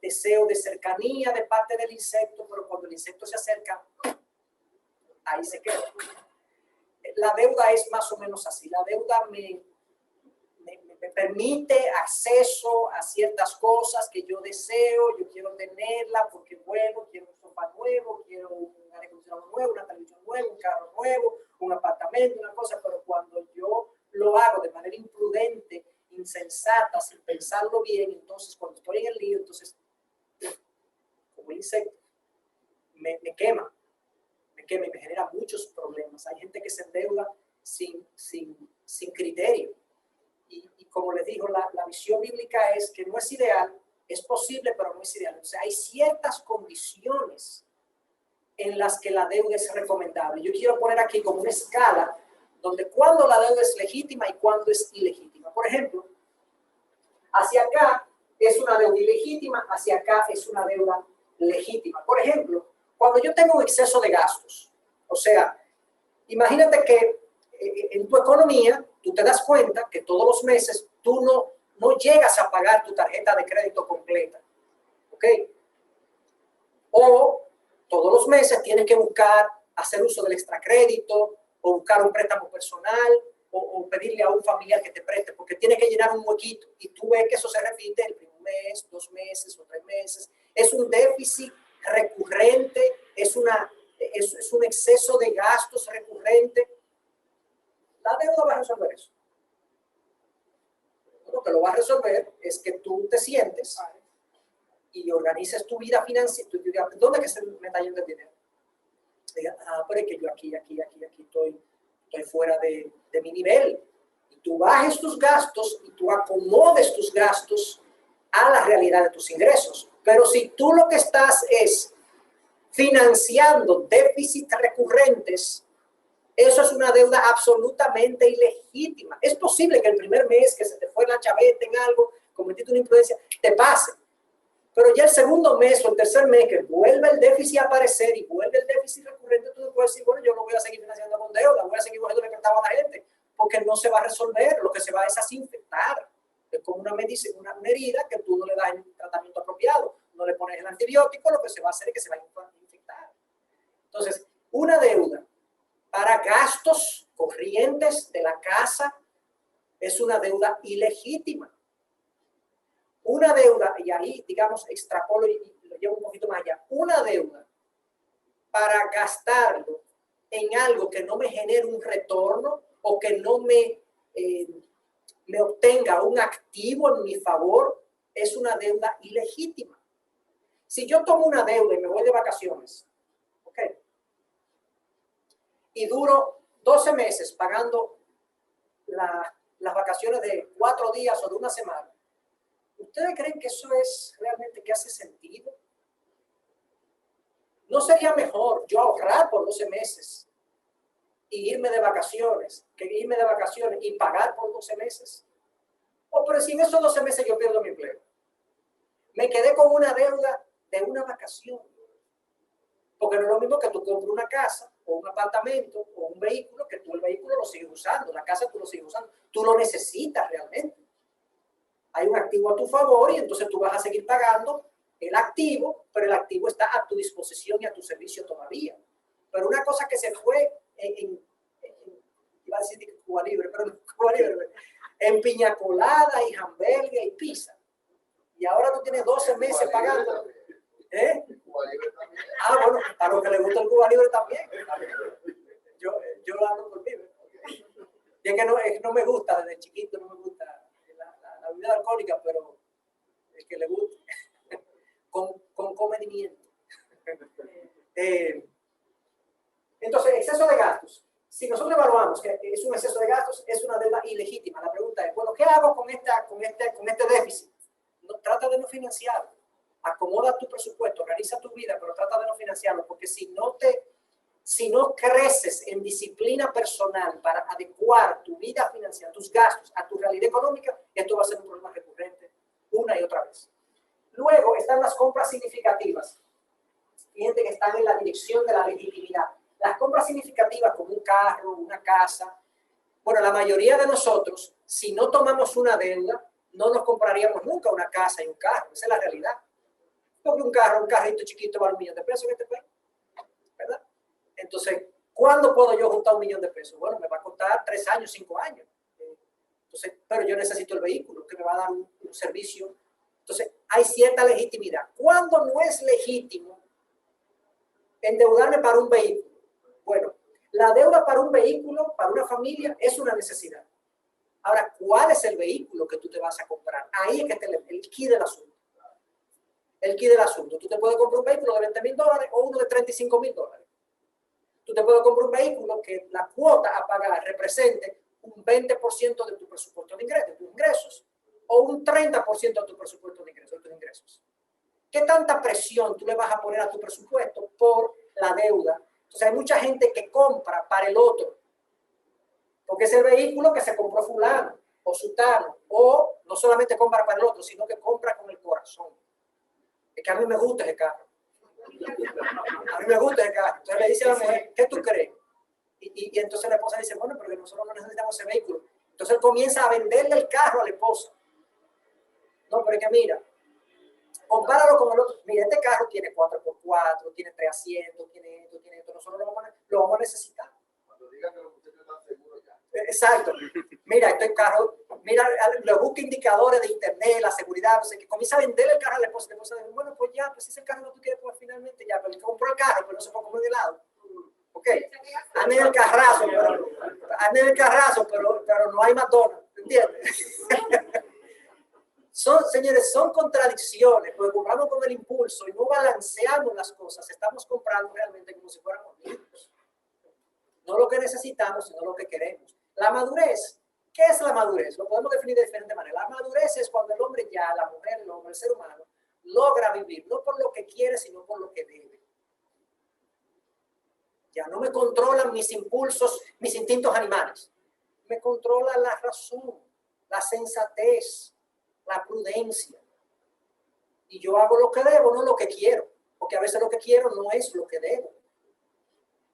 deseo de cercanía de parte del insecto, pero cuando el insecto se acerca, ahí se queda. La deuda es más o menos así. La deuda me permite acceso a ciertas cosas que yo deseo, yo quiero tenerla porque, bueno, quiero un sofá nuevo, quiero un aire acondicionado nuevo, una televisión nueva, un carro nuevo, un apartamento, una cosa, pero cuando yo lo hago de manera imprudente, insensata, sin pensarlo bien, entonces cuando estoy en el lío, entonces, como el insecto, me quema y me genera muchos problemas. Hay gente que se endeuda sin criterio. Y como les digo, la visión bíblica es que no es ideal, es posible, pero no es ideal. O sea, hay ciertas condiciones en las que la deuda es recomendable. Yo quiero poner aquí como una escala donde cuando la deuda es legítima y cuando es ilegítima. Por ejemplo, hacia acá es una deuda ilegítima, hacia acá es una deuda legítima. Por ejemplo, cuando yo tengo un exceso de gastos, o sea, imagínate que en tu economía tú te das cuenta que todos los meses tú no llegas a pagar tu tarjeta de crédito completa, ¿ok? O todos los meses tienes que buscar hacer uso del extracrédito o buscar un préstamo personal o pedirle a un familiar que te preste porque tiene que llenar un huequito y tú ves que eso se repite el primer mes, 2 meses o 3 meses. Es un déficit recurrente, es un exceso de gastos recurrente. La deuda va a resolver eso. Lo que lo va a resolver es que tú te sientes y organices tu vida financiera. ¿Dónde es que se me está yendo el dinero? Diga, pero es que yo aquí estoy fuera de mi nivel. Y tú bajes tus gastos y tú acomodes tus gastos a la realidad de tus ingresos. Pero si tú lo que estás es financiando déficits recurrentes, eso es una deuda absolutamente ilegítima. Es posible que el primer mes que se te fue la chaveta en algo, cometiste una imprudencia, te pase. Pero ya el segundo mes o el tercer mes que vuelve el déficit a aparecer y vuelve el déficit recurrente, tú puedes decir, bueno, yo no voy a seguir financiando con deuda, voy a seguir cogiendo que prestaba a la gente, porque no se va a resolver, lo que se va es a infectar. Es como una herida que tú no le das el tratamiento apropiado, no le pones el antibiótico, lo que se va a hacer es que se va a infectar. Entonces, una deuda para gastos corrientes de la casa es una deuda ilegítima. Una deuda, y ahí, digamos, extrapolo y lo llevo un poquito más allá, una deuda para gastarlo en algo que no me genere un retorno o que no me obtenga un activo en mi favor, es una deuda ilegítima. Si yo tomo una deuda y me voy de vacaciones, ¿ok? Y duro 12 meses pagando las vacaciones de 4 días o de una semana, ¿ustedes creen que eso es realmente que hace sentido? ¿No sería mejor yo ahorrar por 12 meses y irme de vacaciones que irme de vacaciones y pagar por 12 meses? O pero si en esos 12 meses yo pierdo mi empleo, me quedé con una deuda de una vacación. Porque no es lo mismo que tú compres una casa o un apartamento o un vehículo, que tú el vehículo lo sigues usando, la casa tú lo sigues usando, tú lo necesitas realmente. Hay un activo a tu favor y entonces tú vas a seguir pagando el activo, pero el activo está a tu disposición y a tu servicio todavía. Pero una cosa que se fue iba a decir que Cuba Libre, pero no Cuba Libre, en piña colada y hamburguesa y pizza. Y ahora tú tienes 12 meses pagando. Bueno, a los que les gusta el Cuba Libre también. Yo lo hago por libre. Y es que no me gusta, desde chiquito no me gusta la bebida alcohólica, pero el que le guste. Con miente. Entonces, exceso de gastos. Si nosotros evaluamos que es un exceso de gastos, es una deuda ilegítima. La pregunta es, bueno, ¿qué hago con este déficit? No, trata de no financiarlo. Acomoda tu presupuesto, organiza tu vida, pero trata de no financiarlo, porque si no creces en disciplina personal para adecuar tu vida financiera, tus gastos a tu realidad económica, esto va a ser un problema recurrente una y otra vez. Luego están las compras significativas. Fíjense que están en la dirección de la legitimidad. Las compras significativas como un carro, una casa. Bueno, la mayoría de nosotros, si no tomamos una deuda, no nos compraríamos nunca una casa y un carro. Esa es la realidad. Porque un carrito chiquito vale $1 millón en este país, ¿verdad? Entonces, ¿cuándo puedo yo juntar $1 millón? Bueno, me va a costar 3 años, 5 años. Entonces, pero yo necesito el vehículo que me va a dar un servicio. Entonces, hay cierta legitimidad. ¿Cuándo no es legítimo endeudarme para un vehículo? Bueno, la deuda para un vehículo, para una familia, es una necesidad. Ahora, ¿cuál es el vehículo que tú te vas a comprar? Ahí es que está el quid del asunto. El quid del asunto. Tú te puedes comprar un vehículo de $20,000 o uno de $35,000. Tú te puedes comprar un vehículo que la cuota a pagar represente un 20% de tu presupuesto de ingresos, o un 30% de tu presupuesto de ingresos. ¿Qué tanta presión tú le vas a poner a tu presupuesto por la deuda? Entonces hay mucha gente que compra para el otro, porque es el vehículo que se compró fulano o sutano, o no solamente compra para el otro, sino que compra con el corazón. Es que a mí me gusta ese carro. A mí me gusta ese carro. Entonces le dice a la mujer, ¿qué tú crees? Y entonces la esposa dice, bueno, pero que nosotros no necesitamos ese vehículo. Entonces él comienza a venderle el carro a la esposa. No, pero es que mira, compáralo con el otro. Mira, este carro tiene 4x4, tiene 3 asientos, tiene esto. Nosotros lo vamos a necesitar. Cuando digan que los muchachos están seguros ya. Exacto. Mira, este carro, mira, le busca indicadores de internet, la seguridad, no sé qué. Comienza a venderle el carro a la esposa. La esposa dice, bueno, pues ya, pues si es el carro que tú quieres, pues finalmente ya. Pero él compró el carro, pero no se fue como de lado. Ok, ande en el carrazo, pero no hay McDonald's, ¿entiendes? Señores, son contradicciones, porque compramos con el impulso y no balanceamos las cosas, estamos comprando realmente como si fuéramos niños. No lo que necesitamos, sino lo que queremos. La madurez, ¿qué es la madurez? Lo podemos definir de diferente manera. La madurez es cuando el hombre ya, la mujer, el hombre, el ser humano, logra vivir, no por lo que quiere, sino por lo que debe. Ya no me controlan mis impulsos, mis instintos animales. Me controla la razón, la sensatez, la prudencia. Y yo hago lo que debo, no lo que quiero. Porque a veces lo que quiero no es lo que debo.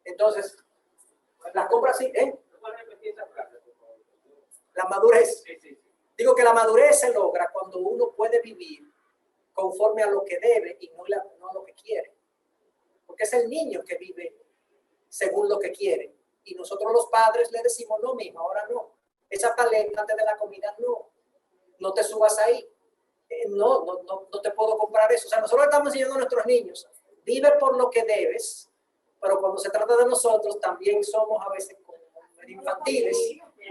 Entonces, las compras sí, la madurez. Digo que la madurez se logra cuando uno puede vivir conforme a lo que debe y no a lo que quiere. Porque es el niño que vive según lo que quiere. Y nosotros los padres le decimos, no, mijo, ahora no. Esa paleta antes de la comida, no te subas ahí. No te puedo comprar eso. O sea, nosotros estamos enseñando a nuestros niños, vive por lo que debes, pero cuando se trata de nosotros también somos a veces como infantiles,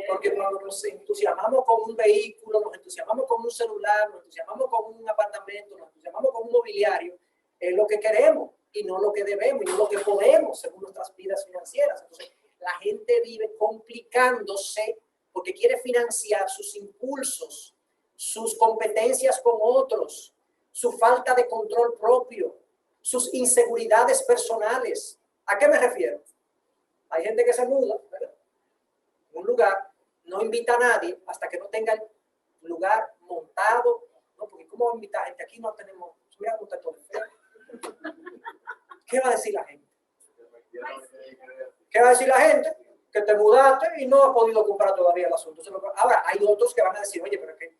porque cuando nos entusiasmamos con un vehículo, nos entusiasmamos con un celular, nos entusiasmamos con un apartamento, nos entusiasmamos con un mobiliario, es lo que queremos y no lo que debemos y no lo que podemos según nuestras vidas financieras. Entonces, la gente vive complicándose porque quiere financiar sus impulsos, sus competencias con otros, su falta de control propio, sus inseguridades personales. ¿A qué me refiero? Hay gente que se muda, ¿verdad? En un lugar, no invita a nadie hasta que no tenga el lugar montado. No, porque ¿cómo invitar a gente? Aquí no tenemos, mira cómo está todo feo. ¿Qué va a decir la gente? ¿Qué va a decir la gente? Que te mudaste y no has podido comprar todavía el asunto. Ahora, hay otros que van a decir, oye, pero que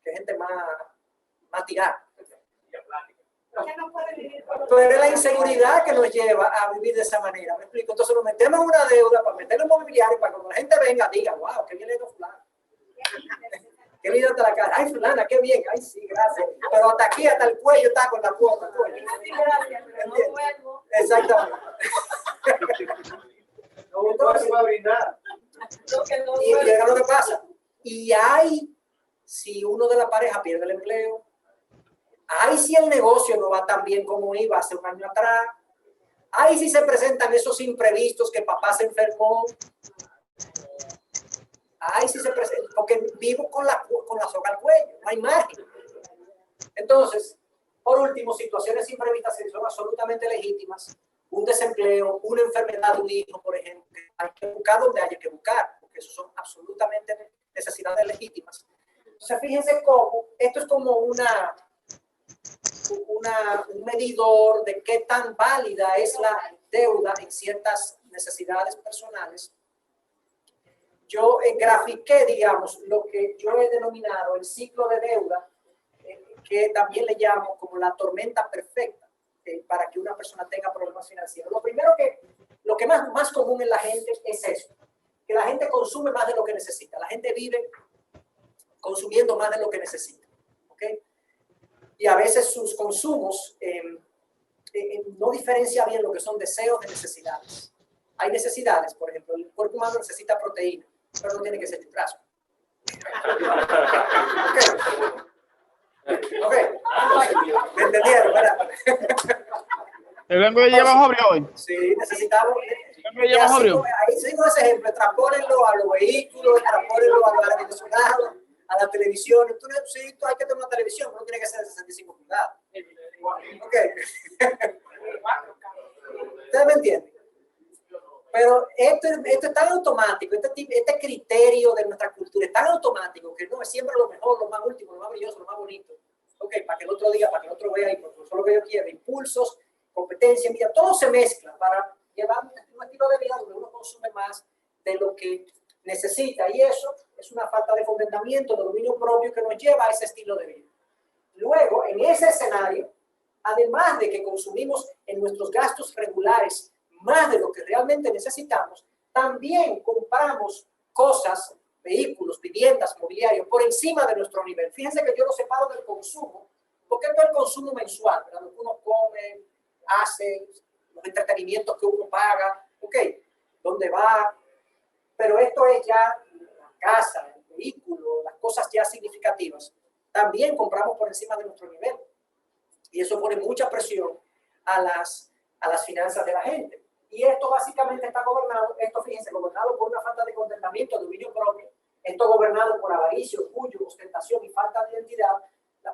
gente más tirada. Pero es la inseguridad que nos lleva a vivir de esa manera. ¿Me explico? Entonces nos metemos en una deuda para meterlo en mobiliario para que cuando la gente venga diga, wow, qué bien le dio fulano. Qué lindo está la cara. Ay, fulana, qué bien. Ay, sí, gracias. Pero hasta aquí, hasta el cuello está con la cuota. Exactamente. Entonces, y llega lo que pasa. Y hay, si uno de la pareja pierde el empleo, Ay, si el negocio no va tan bien como iba hace un año atrás. Ay, si se presentan esos imprevistos que papá se enfermó. Ay, si se presenta, porque vivo con la soga al cuello, no hay margen. Entonces, por último, situaciones imprevistas que son absolutamente legítimas, un desempleo, una enfermedad de un hijo, por ejemplo, hay que buscar donde haya que buscar, porque eso son absolutamente necesidades legítimas. Entonces, fíjense cómo esto es como un medidor de qué tan válida es la deuda en ciertas necesidades personales. Yo grafiqué, digamos, lo que yo he denominado el ciclo de deuda, que también le llamo como la tormenta perfecta, para que una persona tenga problemas financieros. Lo que más común en la gente es eso, que la gente consume más de lo que necesita. La gente vive consumiendo más de lo que necesita. ¿Okay? Y a veces sus consumos no diferencia bien lo que son deseos de necesidades. Hay necesidades, por ejemplo, el cuerpo humano necesita proteína, pero no tiene que ser churrasco. Ok. ¿Me entendieron, verdad? ¿El vengo de llevar Jobrio hoy? Sí, necesitamos. Ahí sigo ese ejemplo, transpórenlo a los vehículos, transpórenlo a la venezolana, a la televisión. Entonces, sí, hay que tener una televisión, no tiene que ser de 65 pulgadas. Ok. ¿Ustedes me entienden? Pero esto es tan automático, este criterio de nuestra cultura es tan automático que no es siempre lo mejor, lo más último, lo más brilloso, lo más bonito. Ok, para que el otro diga, para que el otro vea y por eso lo que yo quiero, impulsos, competencia, envidia, todo se mezcla para llevar un estilo de vida donde uno consume más de lo que necesita. Y eso es una falta de contentamiento, de dominio propio que nos lleva a ese estilo de vida. Luego, en ese escenario, además de que consumimos en nuestros gastos regulares más de lo que realmente necesitamos, también compramos cosas, vehículos, viviendas, mobiliario, por encima de nuestro nivel. Fíjense que yo lo separo del consumo, porque esto es el consumo mensual, ¿verdad? Lo que uno come, hace, los entretenimientos que uno paga, ok, dónde va, pero esto es ya la casa, el vehículo, las cosas ya significativas. También compramos por encima de nuestro nivel. Y eso pone mucha presión a las finanzas de la gente. Y esto básicamente está gobernado, fíjense, gobernado por una falta de contentamiento, de dominio propio, esto gobernado por avaricia, orgullo, ostentación y falta de identidad,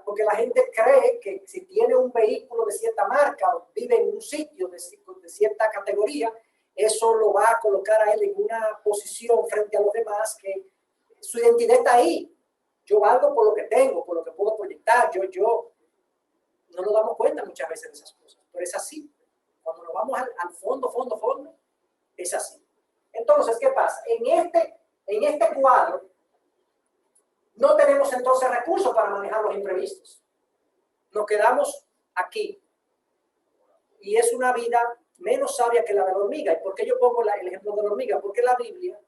porque la gente cree que si tiene un vehículo de cierta marca o vive en un sitio de cierta categoría, eso lo va a colocar a él en una posición frente a los demás que su identidad está ahí. Yo valgo por lo que tengo, por lo que puedo proyectar, yo. No nos damos cuenta muchas veces de esas cosas, pero es así. Cuando nos vamos al fondo, es así. Entonces, ¿qué pasa? En este cuadro, no tenemos entonces recursos para manejar los imprevistos. Nos quedamos aquí. Y es una vida menos sabia que la de la hormiga. ¿Y por qué yo pongo el ejemplo de la hormiga? Porque la Biblia,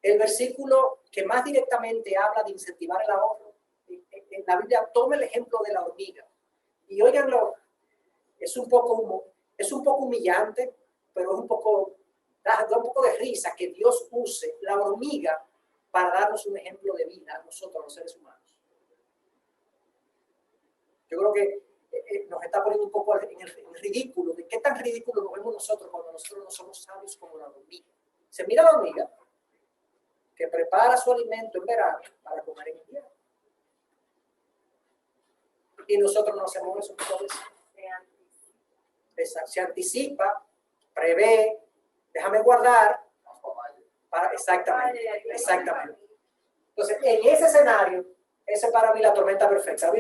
el versículo que más directamente habla de incentivar el ahorro, en la Biblia toma el ejemplo de la hormiga. Y óiganlo, es un poco humillante, pero da un poco de risa que Dios use la hormiga para darnos un ejemplo de vida a nosotros, los seres humanos. Yo creo que nos está poniendo un poco en el ridículo, de qué tan ridículo nos vemos nosotros cuando nosotros no somos sabios como la hormiga. Se mira la hormiga que prepara su alimento en verano para comer en invierno. Y nosotros no hacemos eso. Se anticipa, prevé, déjame guardar. Exactamente. Entonces, en ese escenario, ese para mí la tormenta perfecta.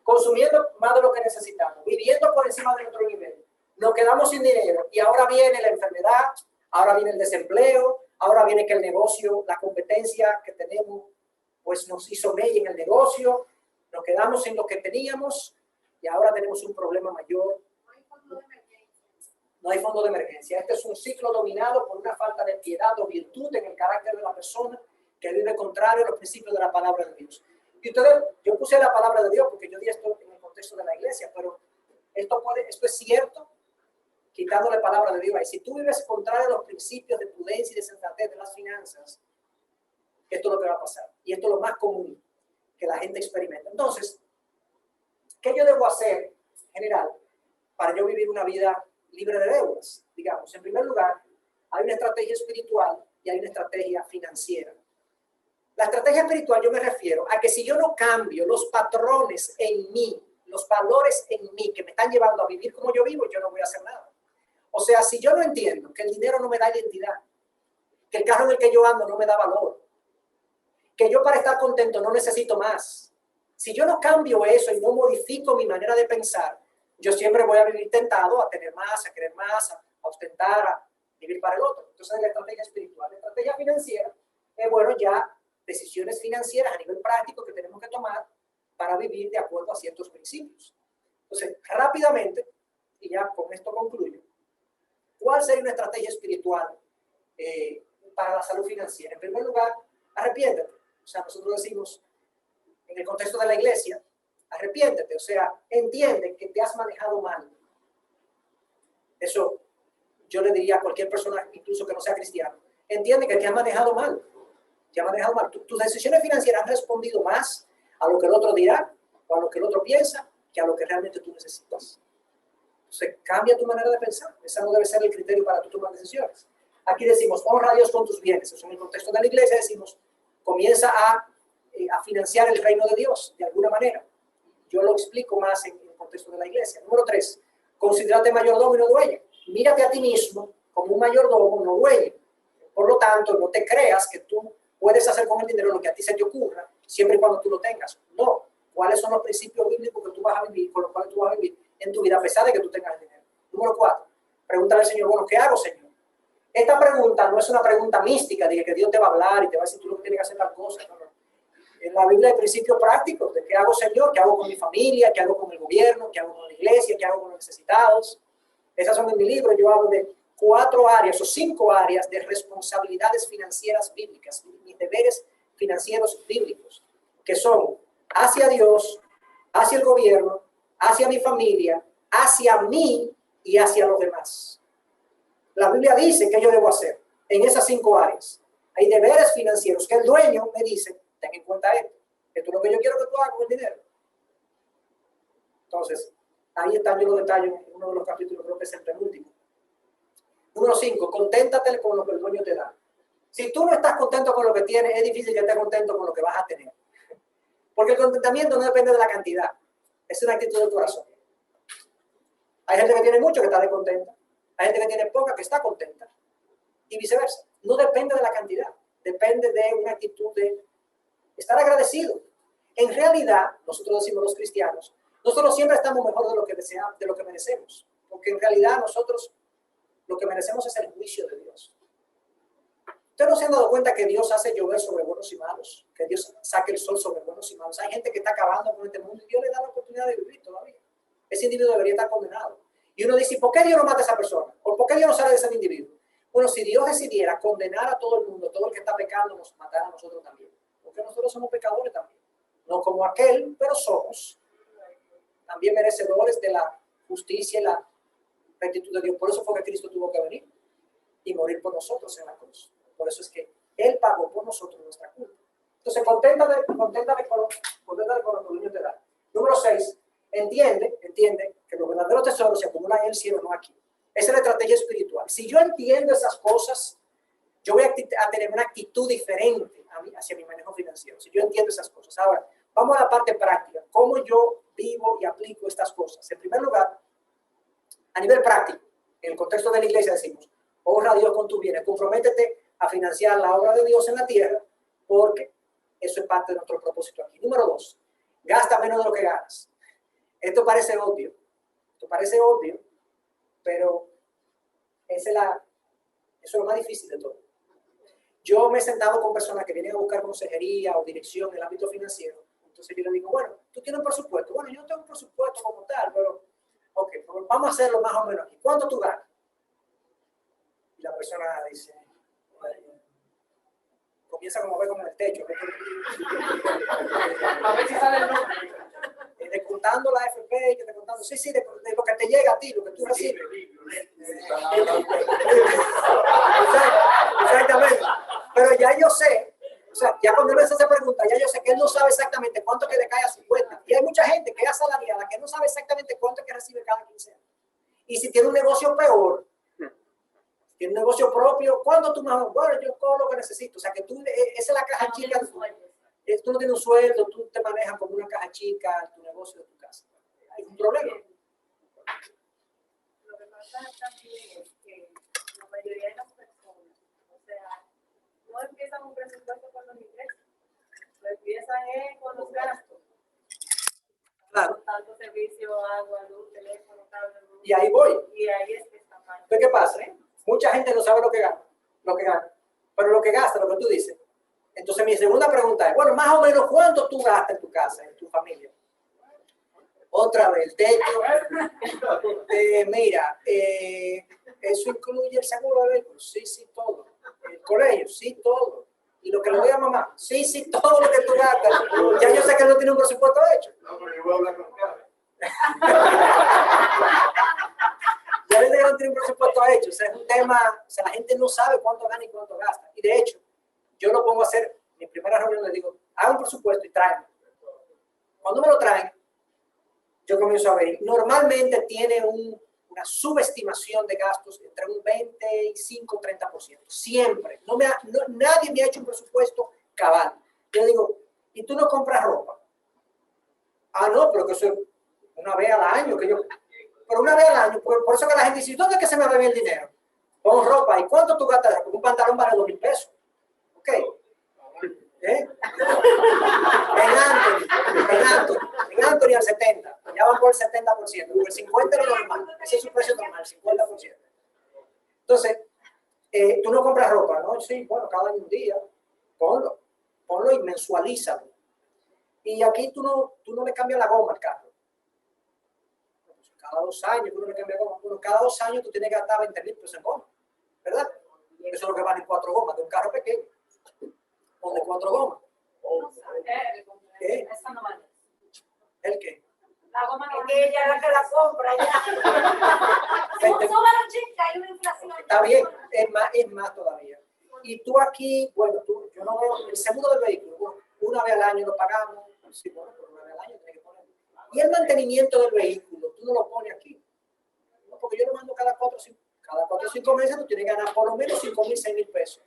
Consumiendo más de lo que necesitamos, viviendo por encima de nuestro nivel. Nos quedamos sin dinero y ahora viene la enfermedad, ahora viene el desempleo, ahora viene que el negocio, la competencia que tenemos, pues nos hizo mella en el negocio. Nos quedamos en lo que teníamos y ahora tenemos un problema mayor. No hay fondo de emergencia. Este es un ciclo dominado por una falta de piedad o virtud en el carácter de la persona que vive contrario a los principios de la palabra de Dios. Y yo puse la palabra de Dios porque yo di esto en el contexto de la iglesia, pero esto es cierto quitándole palabra de Dios. Y si tú vives contrario a los principios de prudencia y de sensatez de las finanzas, esto es lo que va a pasar. Y esto es lo más común que la gente experimenta. Entonces, ¿qué yo debo hacer en general para yo vivir una vida libre de deudas? Digamos, en primer lugar, hay una estrategia espiritual y hay una estrategia financiera. La estrategia espiritual yo me refiero a que si yo no cambio los patrones en mí, los valores en mí que me están llevando a vivir como yo vivo, yo no voy a hacer nada. O sea, si yo no entiendo que el dinero no me da identidad, que el carro en el que yo ando no me da valor, que yo para estar contento no necesito más, si yo no cambio eso y no modifico mi manera de pensar, yo siempre voy a vivir tentado a tener más, a querer más, a ostentar, a vivir para el otro. Entonces, es la estrategia espiritual. La estrategia financiera es, bueno, ya decisiones financieras a nivel práctico que tenemos que tomar para vivir de acuerdo a ciertos principios. Entonces, rápidamente, y ya con esto concluyo, ¿cuál sería una estrategia espiritual para la salud financiera? En primer lugar, arrepiéntete. O sea, nosotros decimos, en el contexto de la iglesia, arrepiéntete. O sea, entiende que te has manejado mal. Eso yo le diría a cualquier persona, incluso que no sea cristiano, entiende que te has manejado mal. Te has manejado mal. Tus decisiones financieras han respondido más a lo que el otro dirá o a lo que el otro piensa que a lo que realmente tú necesitas. Entonces, cambia tu manera de pensar. Ese no debe ser el criterio para tu tomar decisiones. Aquí decimos, honra a Dios con tus bienes. Eso en el contexto de la iglesia decimos, comienza a financiar el reino de Dios de alguna manera. Yo lo explico más en el contexto de la iglesia. Número 3, considérate mayordomo y no dueño. Mírate a ti mismo como un mayordomo, no dueño. Por lo tanto, no te creas que tú puedes hacer con el dinero lo que a ti se te ocurra, siempre y cuando tú lo tengas. No. ¿Cuáles son los principios bíblicos que tú vas a vivir, con los cuales tú vas a vivir en tu vida, a pesar de que tú tengas el dinero? Número 4, pregúntale al Señor, bueno, ¿qué hago, Señor? Esta pregunta no es una pregunta mística, de que Dios te va a hablar y te va a decir tú lo que tienes que hacer las cosas. No, no. En la Biblia hay principios prácticos de qué hago, Señor, qué hago con mi familia, qué hago con el gobierno, qué hago con la iglesia, qué hago con los necesitados. Esas son en mi libro. Yo hablo de 4 áreas o 5 áreas de responsabilidades financieras bíblicas, mis deberes financieros bíblicos, que son hacia Dios, hacia el gobierno, hacia mi familia, hacia mí y hacia los demás. La Biblia dice que yo debo hacer en esas 5 áreas. Hay deberes financieros que el dueño me dice, ten en cuenta esto. Esto es lo que yo quiero que tú hagas con el dinero. Entonces, ahí están yo los detalles en uno de los capítulos, creo que es el penúltimo. Número 5, conténtate con lo que el dueño te da. Si tú no estás contento con lo que tienes, es difícil que estés contento con lo que vas a tener. Porque el contentamiento no depende de la cantidad. Es una actitud del corazón. Hay gente que tiene mucho que está descontenta. Hay gente que tiene poca que está contenta. Y viceversa. No depende de la cantidad. Depende de una actitud de estar agradecido. En realidad, nosotros decimos los cristianos, nosotros siempre estamos mejor de lo que deseamos, de lo que merecemos. Porque en realidad nosotros lo que merecemos es el juicio de Dios. ¿Ustedes no se han dado cuenta que Dios hace llover sobre buenos y malos? Que Dios saque el sol sobre buenos y malos. Hay gente que está acabando con este mundo y Dios le da la oportunidad de vivir todavía. Ese individuo debería estar condenado. Y uno dice, ¿por qué Dios no mata a esa persona? ¿O por qué Dios no sale de ese individuo? Bueno, si Dios decidiera condenar a todo el mundo, todo el que está pecando, nos matara a nosotros también. Porque nosotros somos pecadores también. No como aquel, pero somos también merecedores de la justicia y la rectitud de Dios. Por eso fue que Cristo tuvo que venir y morir por nosotros en la cruz. Por eso es que Él pagó por nosotros nuestra culpa. Entonces, conténtate con lo que el dueño te da. Número 6, entiende que los verdaderos tesoros se acumulan en el cielo, no aquí. Esa es la estrategia espiritual. Si yo entiendo esas cosas, yo voy a tener una actitud diferente hacia mi manejo financiero. Si yo entiendo esas cosas. Ahora, vamos a la parte práctica. ¿Cómo yo vivo y aplico estas cosas? En primer lugar, a nivel práctico, en el contexto de la iglesia decimos, honra a Dios con tus bienes, comprométete a financiar la obra de Dios en la tierra, porque eso es parte de nuestro propósito aquí. Número 2, gasta menos de lo que ganas. Esto parece obvio, pero eso es lo más difícil de todo. Yo me he sentado con personas que vienen a buscar consejería o dirección en el ámbito financiero. Entonces yo le digo, bueno, tú tienes un presupuesto. Bueno, yo no tengo un presupuesto como tal, pero ok, vamos a hacerlo más o menos aquí. ¿Cuánto tú ganas? Y la persona dice, comienza como a ver como en el techo. A ver si sale el nombre. Descontando la AFP, descontando, sí, de lo que te llega a ti, lo que tú recibes. Exactamente. Pero ya yo sé, o sea, ya cuando él hace esa pregunta, ya yo sé que él no sabe exactamente cuánto que le cae a su cuenta. Y hay mucha gente que es asalariada que no sabe exactamente cuánto que recibe cada quincena. Y si tiene un negocio peor, tiene un negocio propio, ¿cuánto tú más? Bueno, yo cojo lo que necesito. O sea, que tú, esa es la caja chica. Tú no tienes un sueldo, tú te manejas como una caja chica en tu negocio de tu casa. Hay un problema. Lo que pasa también es que la mayoría de las personas, o sea, no empiezan un presupuesto con los ingresos, lo empiezan con los gastos. Claro. Tanto servicio, agua, luz, teléfono, cable. Y ahí voy. Y ahí es que está mal. ¿Pero qué pasa? Mucha gente no sabe lo que gana, pero lo que gasta, lo que tú dices. Entonces mi segunda pregunta es, bueno, más o menos ¿cuánto tú gastas en tu casa, en tu familia? Otra vez, el techo. Mira, eso incluye el seguro de vehículos, sí, todo. El colegio, sí, todo. Y lo que le doy a mamá, sí, todo lo que tú gastas. Ya yo sé que no tiene un presupuesto hecho. No, pero yo voy a hablar con Carlos. Ya le no tiene un presupuesto hecho. O sea, es un tema, o sea, la gente no sabe cuánto gana y cuánto gasta. Y de hecho, yo lo pongo a hacer, mi primera reunión les digo, hagan un presupuesto y tráenlo. Cuando me lo traen, yo comienzo a ver. Normalmente tiene una subestimación de gastos entre un 25 y 30%. Siempre. Nadie me ha hecho un presupuesto cabal. Yo digo, ¿y tú no compras ropa? Ah, no, pero que eso es una vez al año. Pero una vez al año. Por eso que la gente dice, ¿dónde es que se me va bien el dinero? Pon ropa. ¿Y cuánto tú gastas? Porque un pantalón vale 2,000 pesos. ¿Ok? En Anthony al 70, ya van por el 70%, el 50% es lo normal, ese es su precio normal, 50%. Entonces, tú no compras ropa, ¿no? Sí, bueno, cada día, ponlo y mensualízalo. Y aquí tú no le cambias la goma al carro. Cada 2 años tú no le cambias goma. Bueno, cada 2 años tú tienes que gastar 20,000 pesos en goma, ¿verdad? Eso es lo que valen 4 gomas de un carro pequeño. O de 4 gomas. ¿Qué? Eso no vale. ¿El qué? La goma no Que ella es la que la compra ya. Súbalo, chica, hay una inflación. Está bien, es más todavía. Y tú aquí, bueno, yo no veo el seguro del vehículo, bueno, una vez al año lo pagamos, sí, bueno, pero una vez al año tienes que ponerlo. Y el mantenimiento del vehículo, tú no lo pones aquí. No, porque yo lo mando cada 4 o 5 meses, tú tienes que ganar por lo menos 5,000, 6,000 pesos.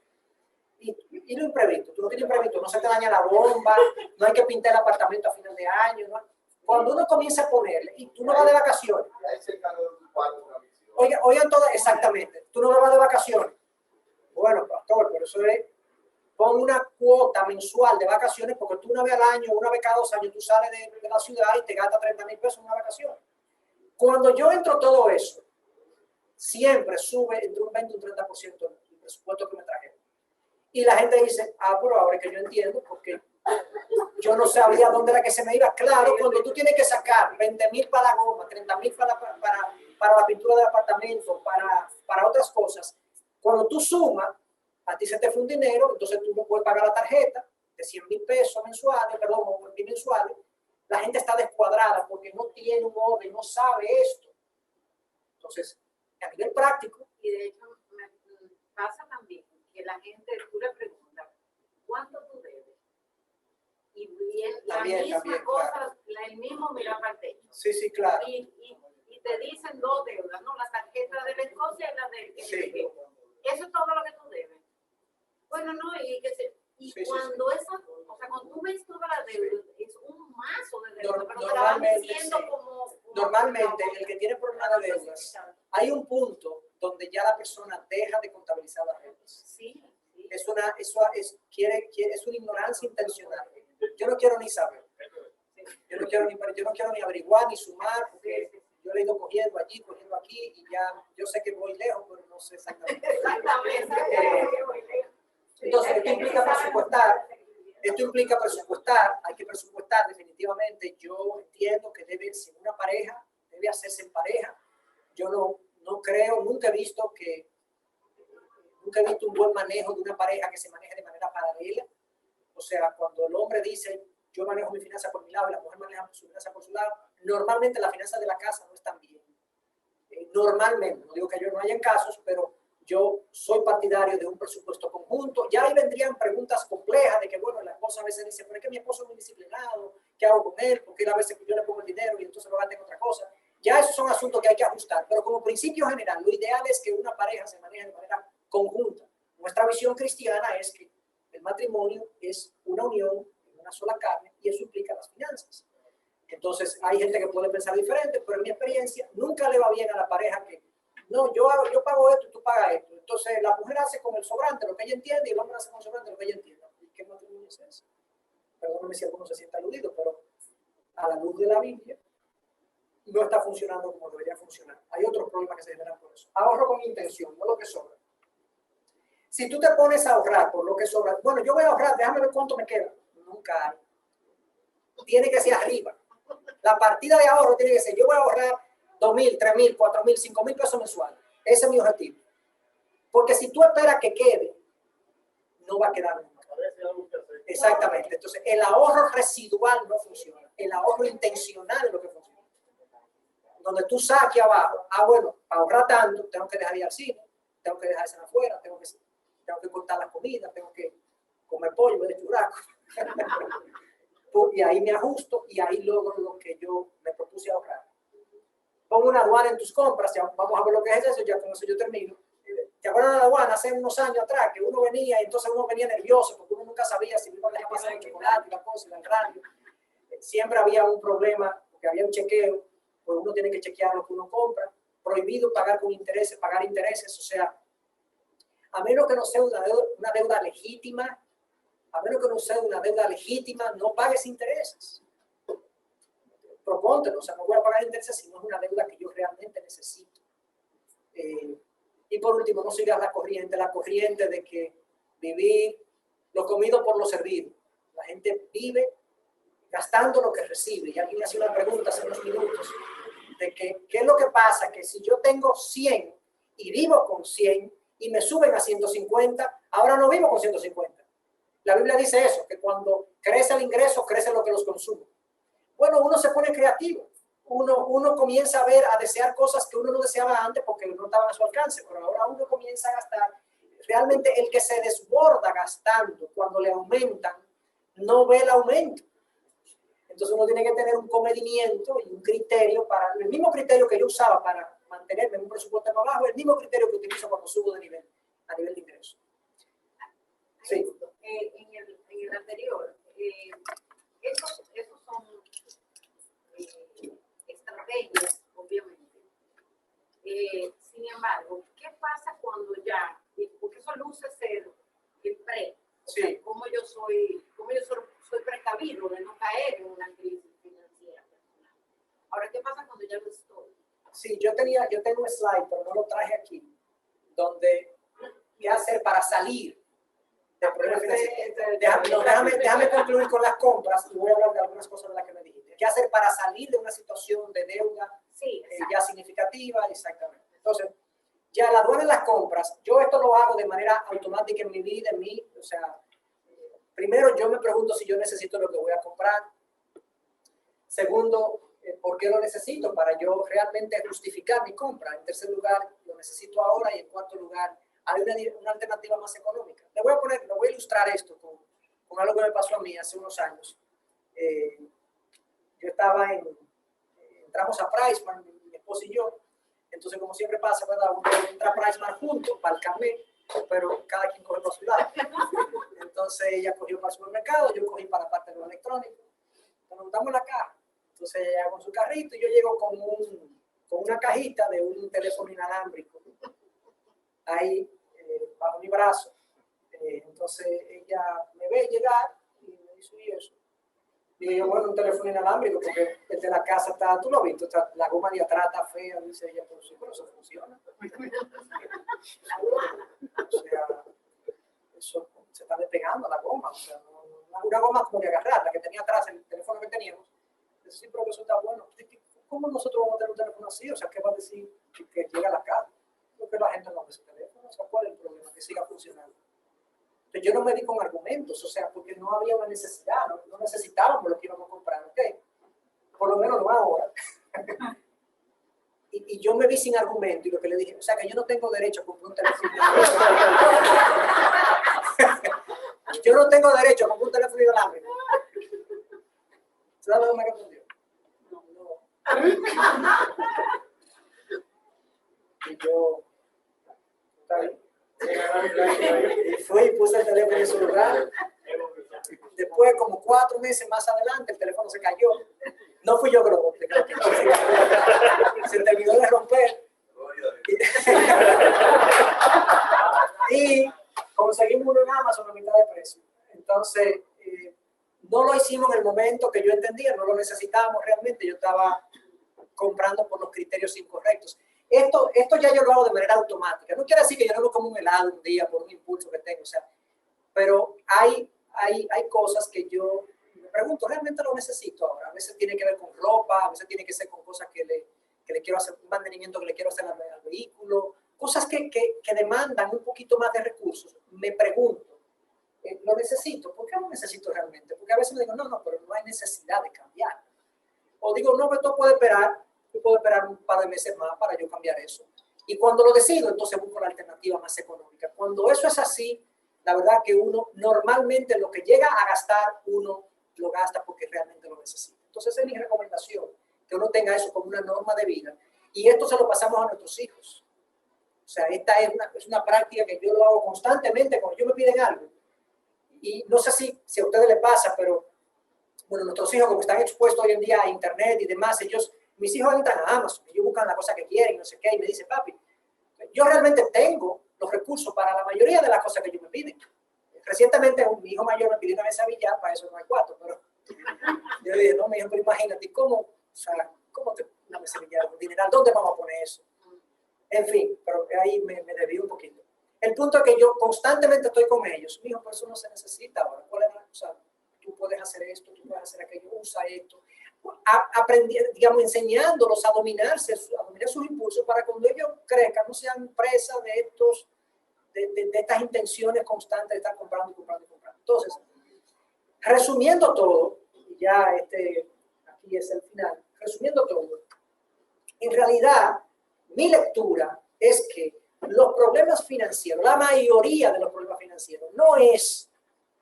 Y lo imprevisto, tú no tienes imprevisto, no se te daña la bomba, no hay que pintar el apartamento a final de año, ¿no? Cuando uno comienza a ponerle, y tú no vas de vacaciones, oigan todo, exactamente, tú no vas de vacaciones. Bueno, pastor, pero eso es, pon una cuota mensual de vacaciones, porque tú una vez al año, una vez cada 2 años, tú sales de la ciudad y te gastas 30,000 pesos en una vacación. Cuando yo entro todo eso, siempre sube entre un 20 y un 30% el presupuesto que me trajeron. Y la gente dice, pero ahora es que yo entiendo, porque yo no sabía dónde era que se me iba. Claro, cuando tú tienes que sacar 20,000 para la goma, 30,000 para la pintura del apartamento, para otras cosas, cuando tú sumas, a ti se te fue un dinero, entonces tú no puedes pagar la tarjeta de 100,000 pesos mensuales, o bimensuales. La gente está descuadrada porque no tiene un orden, no sabe esto. Entonces, a nivel práctico. Y de hecho, me pasa también que la gente, tú le preguntas, ¿cuánto tú debes? Y bien, También, la misma también, cosa, claro. el mismo mirar al techo. Sí, claro. Y te dicen 2 deudas, ¿no? La tarjeta de la Escocia y la de... Sí. Eso es todo lo que tú debes. Bueno, no, y cuando esa, o sea, cuando tú ves toda la deuda, es un mazo de deuda, pero te la van diciendo como Normalmente, el que tiene problemas de deudas, hay un punto donde ya la persona deja de contabilizar las deudas. Sí. Es una ignorancia intencional. Yo no quiero ni saber. Yo no quiero ni averiguar ni sumar, porque yo le he ido cogiendo allí, cogiendo aquí, y ya yo sé que voy lejos, pero no sé exactamente. Entonces, esto implica presupuestar, hay que presupuestar definitivamente. Yo entiendo que si una pareja debe hacerse en pareja. Yo no creo, nunca he visto un buen manejo de una pareja que se maneje de manera paralela. O sea, cuando el hombre dice, yo manejo mi finanza por mi lado y la mujer maneja su finanza por su lado, normalmente las finanzas de la casa no están bien. Normalmente, no digo que yo no haya casos, pero yo soy partidario de un presupuesto conjunto. Ya ahí vendrían preguntas complejas de que, bueno, la esposa a veces dice, pero es que mi esposo es muy disciplinado, ¿qué hago con él? Porque él a veces yo le pongo el dinero y entonces lo gasta en otra cosa. Ya esos son asuntos que hay que ajustar, pero como principio general, lo ideal es que una pareja se maneje de manera conjunta. Nuestra visión cristiana es que el matrimonio es una unión en una sola carne y eso implica las finanzas. Entonces, hay gente que puede pensar diferente, pero en mi experiencia nunca le va bien a la pareja que, no, yo pago esto y tú pagas esto. Entonces, la mujer hace con el sobrante lo que ella entiende y el hombre hace con el sobrante lo que ella entiende. ¿Y qué matrimonio es ese? Perdóname si alguno se siente aludido, pero a la luz de la Biblia no está funcionando como debería funcionar. Hay otros problemas que se generan por eso. Ahorro con intención, no lo que sobra. Si tú te pones a ahorrar por lo que sobra, bueno, yo voy a ahorrar, déjame ver cuánto me queda. Nunca hay. Tiene que ser arriba. La partida de ahorro tiene que ser, yo voy a ahorrar 2,000, 3,000, 4,000, 5,000 pesos mensuales. Ese es mi objetivo. Porque si tú esperas que quede, no va a quedar nunca. Exactamente. Entonces, el ahorro residual no funciona. El ahorro intencional es lo que funciona. Donde tú saques abajo, bueno, para ahorrar tanto, tengo que dejar de ir al cine, tengo que dejar de cenar afuera, tengo que cortar la comida, tengo que comer pollo de churrasco. Y ahí me ajusto y ahí logro lo que yo me propuse ahorrar. Pongo una aduana en tus compras, ya vamos a ver lo que es eso, ya con eso yo termino. ¿Te acuerdas de la aduana hace unos años atrás? Que uno venía y entonces uno venía nervioso porque uno nunca sabía si iba a dejar pasar el chocolate, la cosa, el radio. Siempre había un problema, porque había un chequeo, pues uno tiene que chequear lo que uno compra. Prohibido pagar con intereses, pagar intereses, o sea, a menos que no sea una deuda legítima, no pagues intereses. Propóntelo, o sea, no voy a pagar intereses si no es una deuda que yo realmente necesito. Y por último, no sigas la corriente de que vivir lo comido por lo servido. La gente vive gastando lo que recibe. Y alguien me hacía una pregunta hace unos minutos de que, ¿qué es lo que pasa? Que si yo tengo 100 y vivo con 100 y me suben a 150, ahora no vivo con 150. La Biblia dice eso, que cuando crece el ingreso, crece lo que los consume. Bueno, uno se pone creativo. Uno comienza a desear cosas que uno no deseaba antes porque no estaban a su alcance, pero ahora uno comienza a gastar. Realmente el que se desborda gastando cuando le aumentan, no ve el aumento. Entonces uno tiene que tener un comedimiento y un criterio para, el mismo criterio que yo usaba para mantenerme en un presupuesto más bajo, el mismo criterio que utilizo cuando subo de nivel, a nivel de ingreso. Sí. En el anterior, esos son estrategias, obviamente. Sin embargo, ¿qué pasa cuando ya, porque eso luce ser el pre? Sí. O sea, como yo soy precavido de no caer en una crisis financiera personal. Ahora, ¿qué pasa cuando ya lo estoy? Sí, yo tengo un slide, pero no lo traje aquí, donde qué hacer para salir del problema financiero. Déjame concluir con las compras y voy a hablar de algunas cosas de las que me dijiste. ¿Qué hacer para salir de una situación de deuda ya significativa? Exactamente. Entonces, ya la aduana en las compras, yo esto lo hago de manera automática en mi vida, o sea, primero yo me pregunto si yo necesito lo que voy a comprar. Segundo, ¿por qué lo necesito? Para yo realmente justificar mi compra. En tercer lugar, lo necesito ahora. Y en cuarto lugar, hay una alternativa más económica. Le voy a ilustrar esto con algo que me pasó a mí hace unos años. Yo entramos a Priceman, mi esposa y yo. Entonces, como siempre pasa, ¿verdad? Uno entra a Priceman juntos para el carnet, pero cada quien coge por su lado. Entonces, ella cogió para el supermercado, yo cogí para la parte de lo electrónico. Nos montamos en la caja. Entonces, ella con su carrito y yo llego con una cajita de un teléfono inalámbrico ahí bajo mi brazo. Entonces, ella me ve llegar y me dice, ¿y eso? Y yo, bueno, un teléfono inalámbrico, porque el de la casa está, tú lo has visto, la goma de atrás está fea, dice ella, pero sí, pero eso funciona. O sea, eso se está despegando la goma, o sea, una goma como de agarrar, la que tenía atrás, el teléfono que teníamos. Sí, pero eso está bueno. ¿Cómo nosotros vamos a tener un teléfono así? O sea, ¿qué va a decir que llega a la casa? Porque la gente no ve ese teléfono. O sea, ¿cuál es el problema? Que siga funcionando. Entonces, yo no me di con argumentos, o sea, porque no había una necesidad, no necesitábamos lo que íbamos a comprar, ¿ok? Por lo menos no ahora. Y yo me vi sin argumento y lo que le dije, o sea que yo no tengo derecho a comprar un teléfono. Yo no tengo derecho a comprar un teléfono inalámbrico. ¿Sabes lo que me respondió? No. Y yo, está bien. Y fui y puse el teléfono en su lugar. Después, como 4 meses más adelante, el teléfono se cayó. No fui yo que lo boté, se terminó de romper. Y conseguimos uno en Amazon a mitad de precio. Entonces, no lo hicimos en el momento que yo entendía, no lo necesitábamos realmente. Yo estaba comprando por los criterios incorrectos. Esto ya yo lo hago de manera automática. No quiere decir que yo no lo como un helado un día por un impulso que tengo, o sea, pero hay cosas que yo me pregunto, ¿realmente lo necesito ahora? A veces tiene que ver con ropa, a veces tiene que ser con cosas que le quiero hacer, un mantenimiento que le quiero hacer al vehículo, cosas que demandan un poquito más de recursos. Me pregunto, ¿lo necesito? ¿Por qué lo necesito realmente? Porque a veces me digo, no, pero no hay necesidad de cambiar. O digo, no, pero esto puede esperar, yo puedo esperar un par de meses más para yo cambiar eso. Y cuando lo decido, entonces busco la alternativa más económica. Cuando eso es así, la verdad que uno normalmente lo que llega a gastar, uno lo gasta porque realmente lo necesita. Entonces es mi recomendación, que uno tenga eso como una norma de vida. Y esto se lo pasamos a nuestros hijos. O sea, esta es una práctica que yo lo hago constantemente cuando ellos me piden algo. Y no sé si a ustedes les pasa, pero bueno, nuestros hijos como están expuestos hoy en día a internet y demás, mis hijos entran a Amazon, ellos buscan la cosa que quieren, no sé qué, y me dicen, papi, yo realmente tengo los recursos para la mayoría de las cosas que ellos me piden. Recientemente mi hijo mayor me pidió una mesa billar, para eso no hay cuarto, pero yo le dije, no, mi hijo, pero imagínate, ¿cómo te una mesa billar con dineral? ¿Dónde vamos a poner eso? En fin, pero ahí me desvío un poquito. El punto es que yo constantemente estoy con ellos. Mi hijo, por eso no se necesita ahora. ¿Cuál es la cosa? Tú puedes hacer esto, tú puedes hacer aquello, usa esto. Enseñándolos a dominar sus impulsos para cuando ellos crezcan, no sean presas de estas intenciones constantes de estar comprando. Entonces, resumiendo todo, ya aquí es el final, resumiendo todo, en realidad mi lectura es que los problemas financieros, la mayoría de los problemas financieros, no es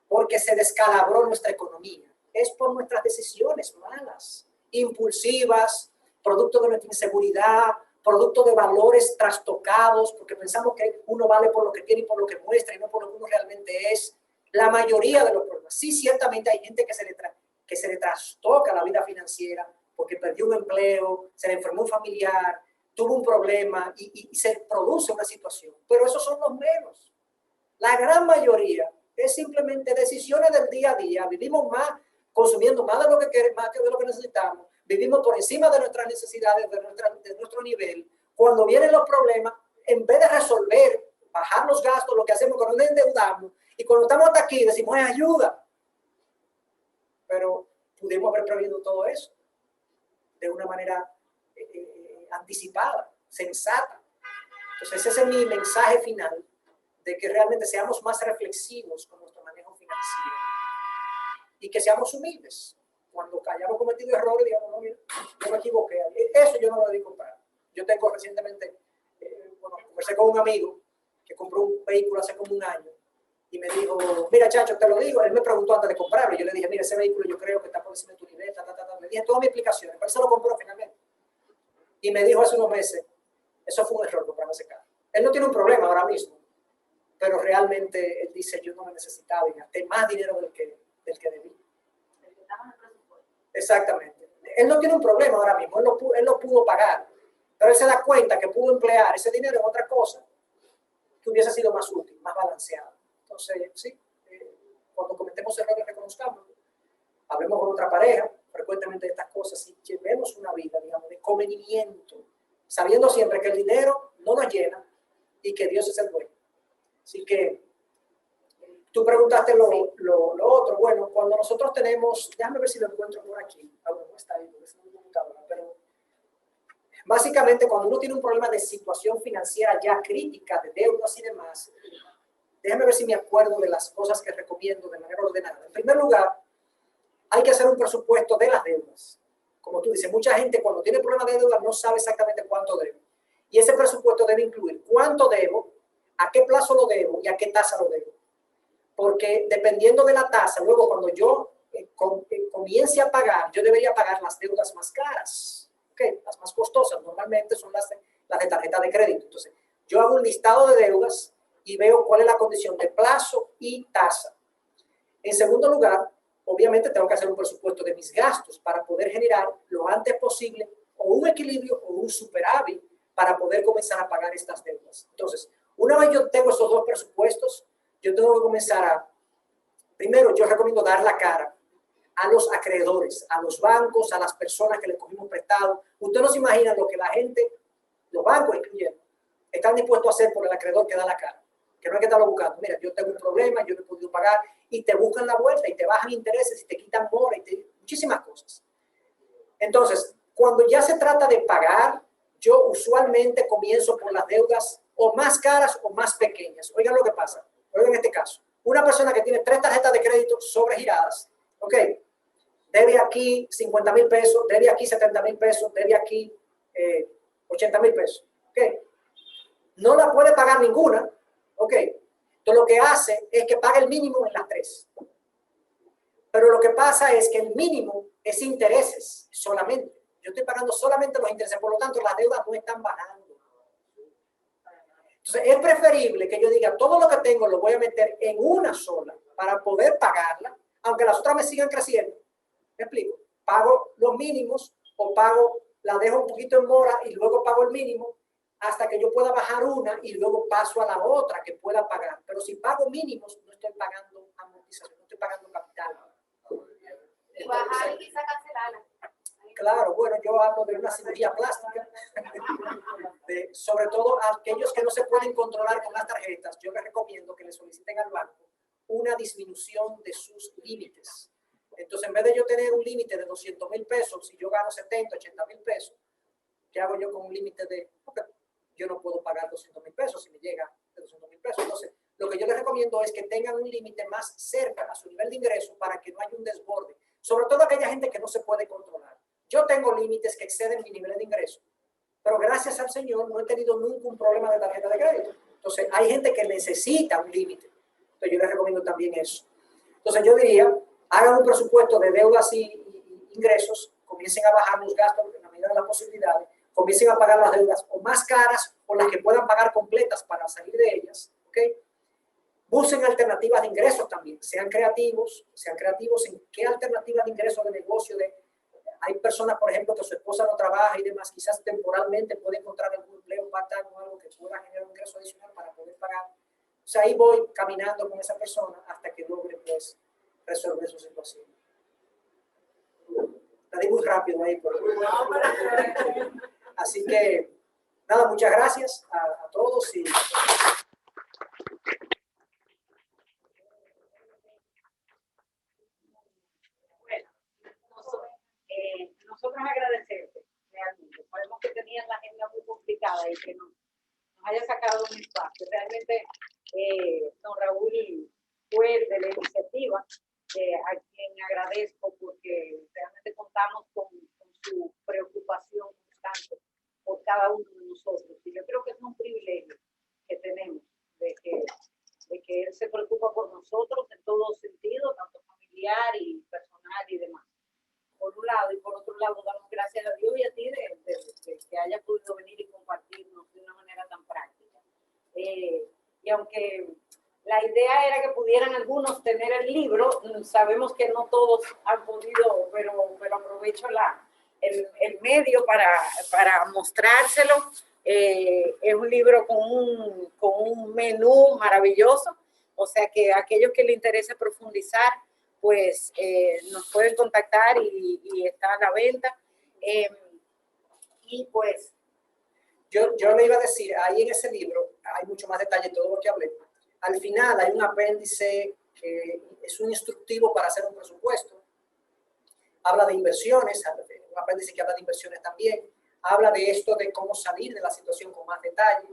porque se descalabró nuestra economía, es por nuestras decisiones malas, impulsivas, producto de nuestra inseguridad, producto de valores trastocados, porque pensamos que uno vale por lo que tiene y por lo que muestra y no por lo que uno realmente es. La mayoría de los problemas. Sí, ciertamente hay gente que se le trastoca la vida financiera porque perdió un empleo, se le enfermó un familiar, tuvo un problema y se produce una situación. Pero esos son los menos. La gran mayoría es simplemente decisiones del día a día. Vivimos más, consumiendo más de lo que queremos, más que de lo que necesitamos. Vivimos por encima de nuestras necesidades, de nuestro nivel. Cuando vienen los problemas, en vez de resolver, bajar los gastos, lo que hacemos cuando nos endeudamos, y cuando estamos hasta aquí decimos, ¡ay, ayuda! Pero pudimos haber previsto todo eso de una manera anticipada, sensata. Entonces ese es mi mensaje final, de que realmente seamos más reflexivos con nuestro manejo financiero y que seamos humildes. Cuando hayamos cometido errores, digamos, no, mira, yo me equivoqué, eso yo no lo debí comprar. Yo tengo recientemente, conversé con un amigo que compró un vehículo hace como un año y me dijo, mira, Chacho, te lo digo, él me preguntó antes de comprarlo, yo le dije, mira, ese vehículo yo creo que está por encima de tu nivel, le dije todas mis explicaciones, pero él se lo compró finalmente. Y me dijo hace unos meses, eso fue un error comprar ese carro. Él no tiene un problema ahora mismo, pero realmente él dice, yo no lo necesitaba y gasté más dinero del que debí. Exactamente. Él no tiene un problema ahora mismo, él lo pudo pagar, pero él se da cuenta que pudo emplear ese dinero en otra cosa que hubiese sido más útil, más balanceado. Entonces, sí, cuando cometemos errores, reconozcamos, hablemos con otra pareja, frecuentemente de estas cosas, y llevemos una vida, digamos, de convenimiento, sabiendo siempre que el dinero no nos llena y que Dios es el dueño. Así que, tú preguntaste lo otro. Bueno, cuando nosotros tenemos, déjame ver si lo encuentro por aquí. Ahora no está ahí, porque es una computadora, pero básicamente cuando uno tiene un problema de situación financiera ya crítica, de deudas y demás, déjame ver si me acuerdo de las cosas que recomiendo de manera ordenada. En primer lugar, hay que hacer un presupuesto de las deudas. como tú dices, mucha gente cuando tiene problemas de deuda no sabe exactamente cuánto debe. Y ese presupuesto debe incluir cuánto debo, a qué plazo lo debo y a qué tasa lo debo. Porque dependiendo de la tasa, luego cuando yo comience a pagar, yo debería pagar las deudas más caras, ¿okay? Las más costosas normalmente son las de tarjeta de crédito. Entonces, yo hago un listado de deudas y veo cuál es la condición de plazo y tasa. En segundo lugar, obviamente tengo que hacer un presupuesto de mis gastos para poder generar lo antes posible o un equilibrio o un superávit para poder comenzar a pagar estas deudas. Entonces, una vez yo tengo esos dos presupuestos, yo tengo que comenzar a, primero, yo recomiendo dar la cara a los acreedores, a los bancos, a las personas que le cogimos prestado. Usted no se imagina lo que la gente, los bancos incluyendo, están dispuestos a hacer por el acreedor que da la cara. Que no hay que estarlo buscando. Mira, yo tengo un problema, yo no he podido pagar, y te buscan la vuelta, y te bajan intereses, y te quitan mora, y muchísimas cosas. Entonces, cuando ya se trata de pagar, yo usualmente comienzo por las deudas o más caras o más pequeñas. Oigan lo que pasa. Oigan este caso. Una persona que tiene 3 tarjetas de crédito sobregiradas, ok, debe aquí 50,000 pesos, debe aquí 70,000 pesos, debe aquí 80,000 pesos, ok. No la puede pagar ninguna, ok. Entonces lo que hace es que paga el mínimo en las 3. Pero lo que pasa es que el mínimo es intereses solamente. Yo estoy pagando solamente los intereses, por lo tanto las deudas no están bajando. Entonces es preferible que yo diga todo lo que tengo lo voy a meter en una sola para poder pagarla, aunque las otras me sigan creciendo. ¿Me explico? Pago los mínimos o pago, la dejo un poquito en mora y luego pago el mínimo hasta que yo pueda bajar una y luego paso a la otra que pueda pagar. Pero si pago mínimos no estoy pagando amortización, no estoy pagando capital. Y bajar y quizá cancelarla. Claro, bueno, yo hablo de una cirugía plástica, sobre todo a aquellos que no se pueden controlar con las tarjetas. Yo les recomiendo que le soliciten al banco una disminución de sus límites. Entonces, en vez de yo tener un límite de 200,000 pesos, si yo gano 70, 80,000 pesos, ¿qué hago yo con un límite de? Okay, yo no puedo pagar 200,000 pesos si me llega de 200,000 pesos. Entonces, lo que yo les recomiendo es que tengan un límite más cerca a su nivel de ingreso para que no haya un desborde. Sobre todo aquella gente que no se puede controlar. Yo tengo límites que exceden mi nivel de ingreso, pero gracias al Señor no he tenido nunca un problema de tarjeta de crédito. Entonces, hay gente que necesita un límite. Entonces, yo les recomiendo también eso. Entonces, yo diría, hagan un presupuesto de deudas y ingresos, comiencen a bajar los gastos en la medida de las posibilidades, comiencen a pagar las deudas o más caras o las que puedan pagar completas para salir de ellas, ¿ok? Busquen alternativas de ingresos también, sean creativos en qué alternativas de ingresos de negocio. Hay personas, por ejemplo, que su esposa no trabaja y demás, quizás temporalmente puede encontrar algún empleo part-time o algo que pueda generar un ingreso adicional para poder pagar. O sea, ahí voy caminando con esa persona hasta que logre, pues, resolver su situación. La di muy rápido ahí, pero... Así que, nada, muchas gracias a todos y... Nosotros agradecerte realmente. Sabemos que tenías la agenda muy complicada y que nos haya sacado un espacio. Realmente, don Raúl fue el de la iniciativa, a quien agradezco porque realmente contamos con su preocupación constante por cada uno de nosotros. Y yo creo que es un privilegio que tenemos de que él se preocupa por nosotros en todo sentido, tanto familiar y personal y demás. Por un lado, y por otro lado, damos gracias a Dios y a ti de que hayas podido venir y compartirnos de una manera tan práctica. Y aunque la idea era que pudieran algunos tener el libro, sabemos que no todos han podido, pero aprovecho el medio para mostrárselo. Es un libro con un menú maravilloso, o sea que a aquellos que les interese profundizar, pues nos pueden contactar y está a la venta. Y pues... Yo le iba a decir, ahí en ese libro hay mucho más detalle de todo lo que hablé. Al final hay un apéndice que es un instructivo para hacer un presupuesto. Habla de inversiones, un apéndice que habla de inversiones también. Habla de esto, de cómo salir de la situación con más detalle.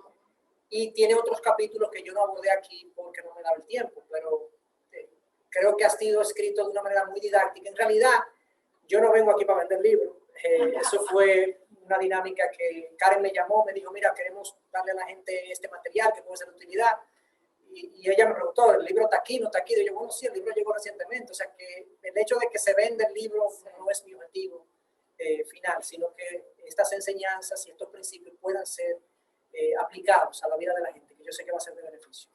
Y tiene otros capítulos que yo no abordé aquí porque no me da el tiempo, pero... creo que ha sido escrito de una manera muy didáctica. En realidad, yo no vengo aquí para vender libros. Eso fue una dinámica que Karen me llamó, me dijo, mira, queremos darle a la gente este material que puede ser de utilidad. Y ella me preguntó, ¿el libro está aquí, no está aquí? Y yo, bueno, sí, el libro llegó recientemente. O sea, que el hecho de que se venda el libro no es mi objetivo final, sino que estas enseñanzas y estos principios puedan ser aplicados a la vida de la gente, que yo sé que va a ser de beneficio.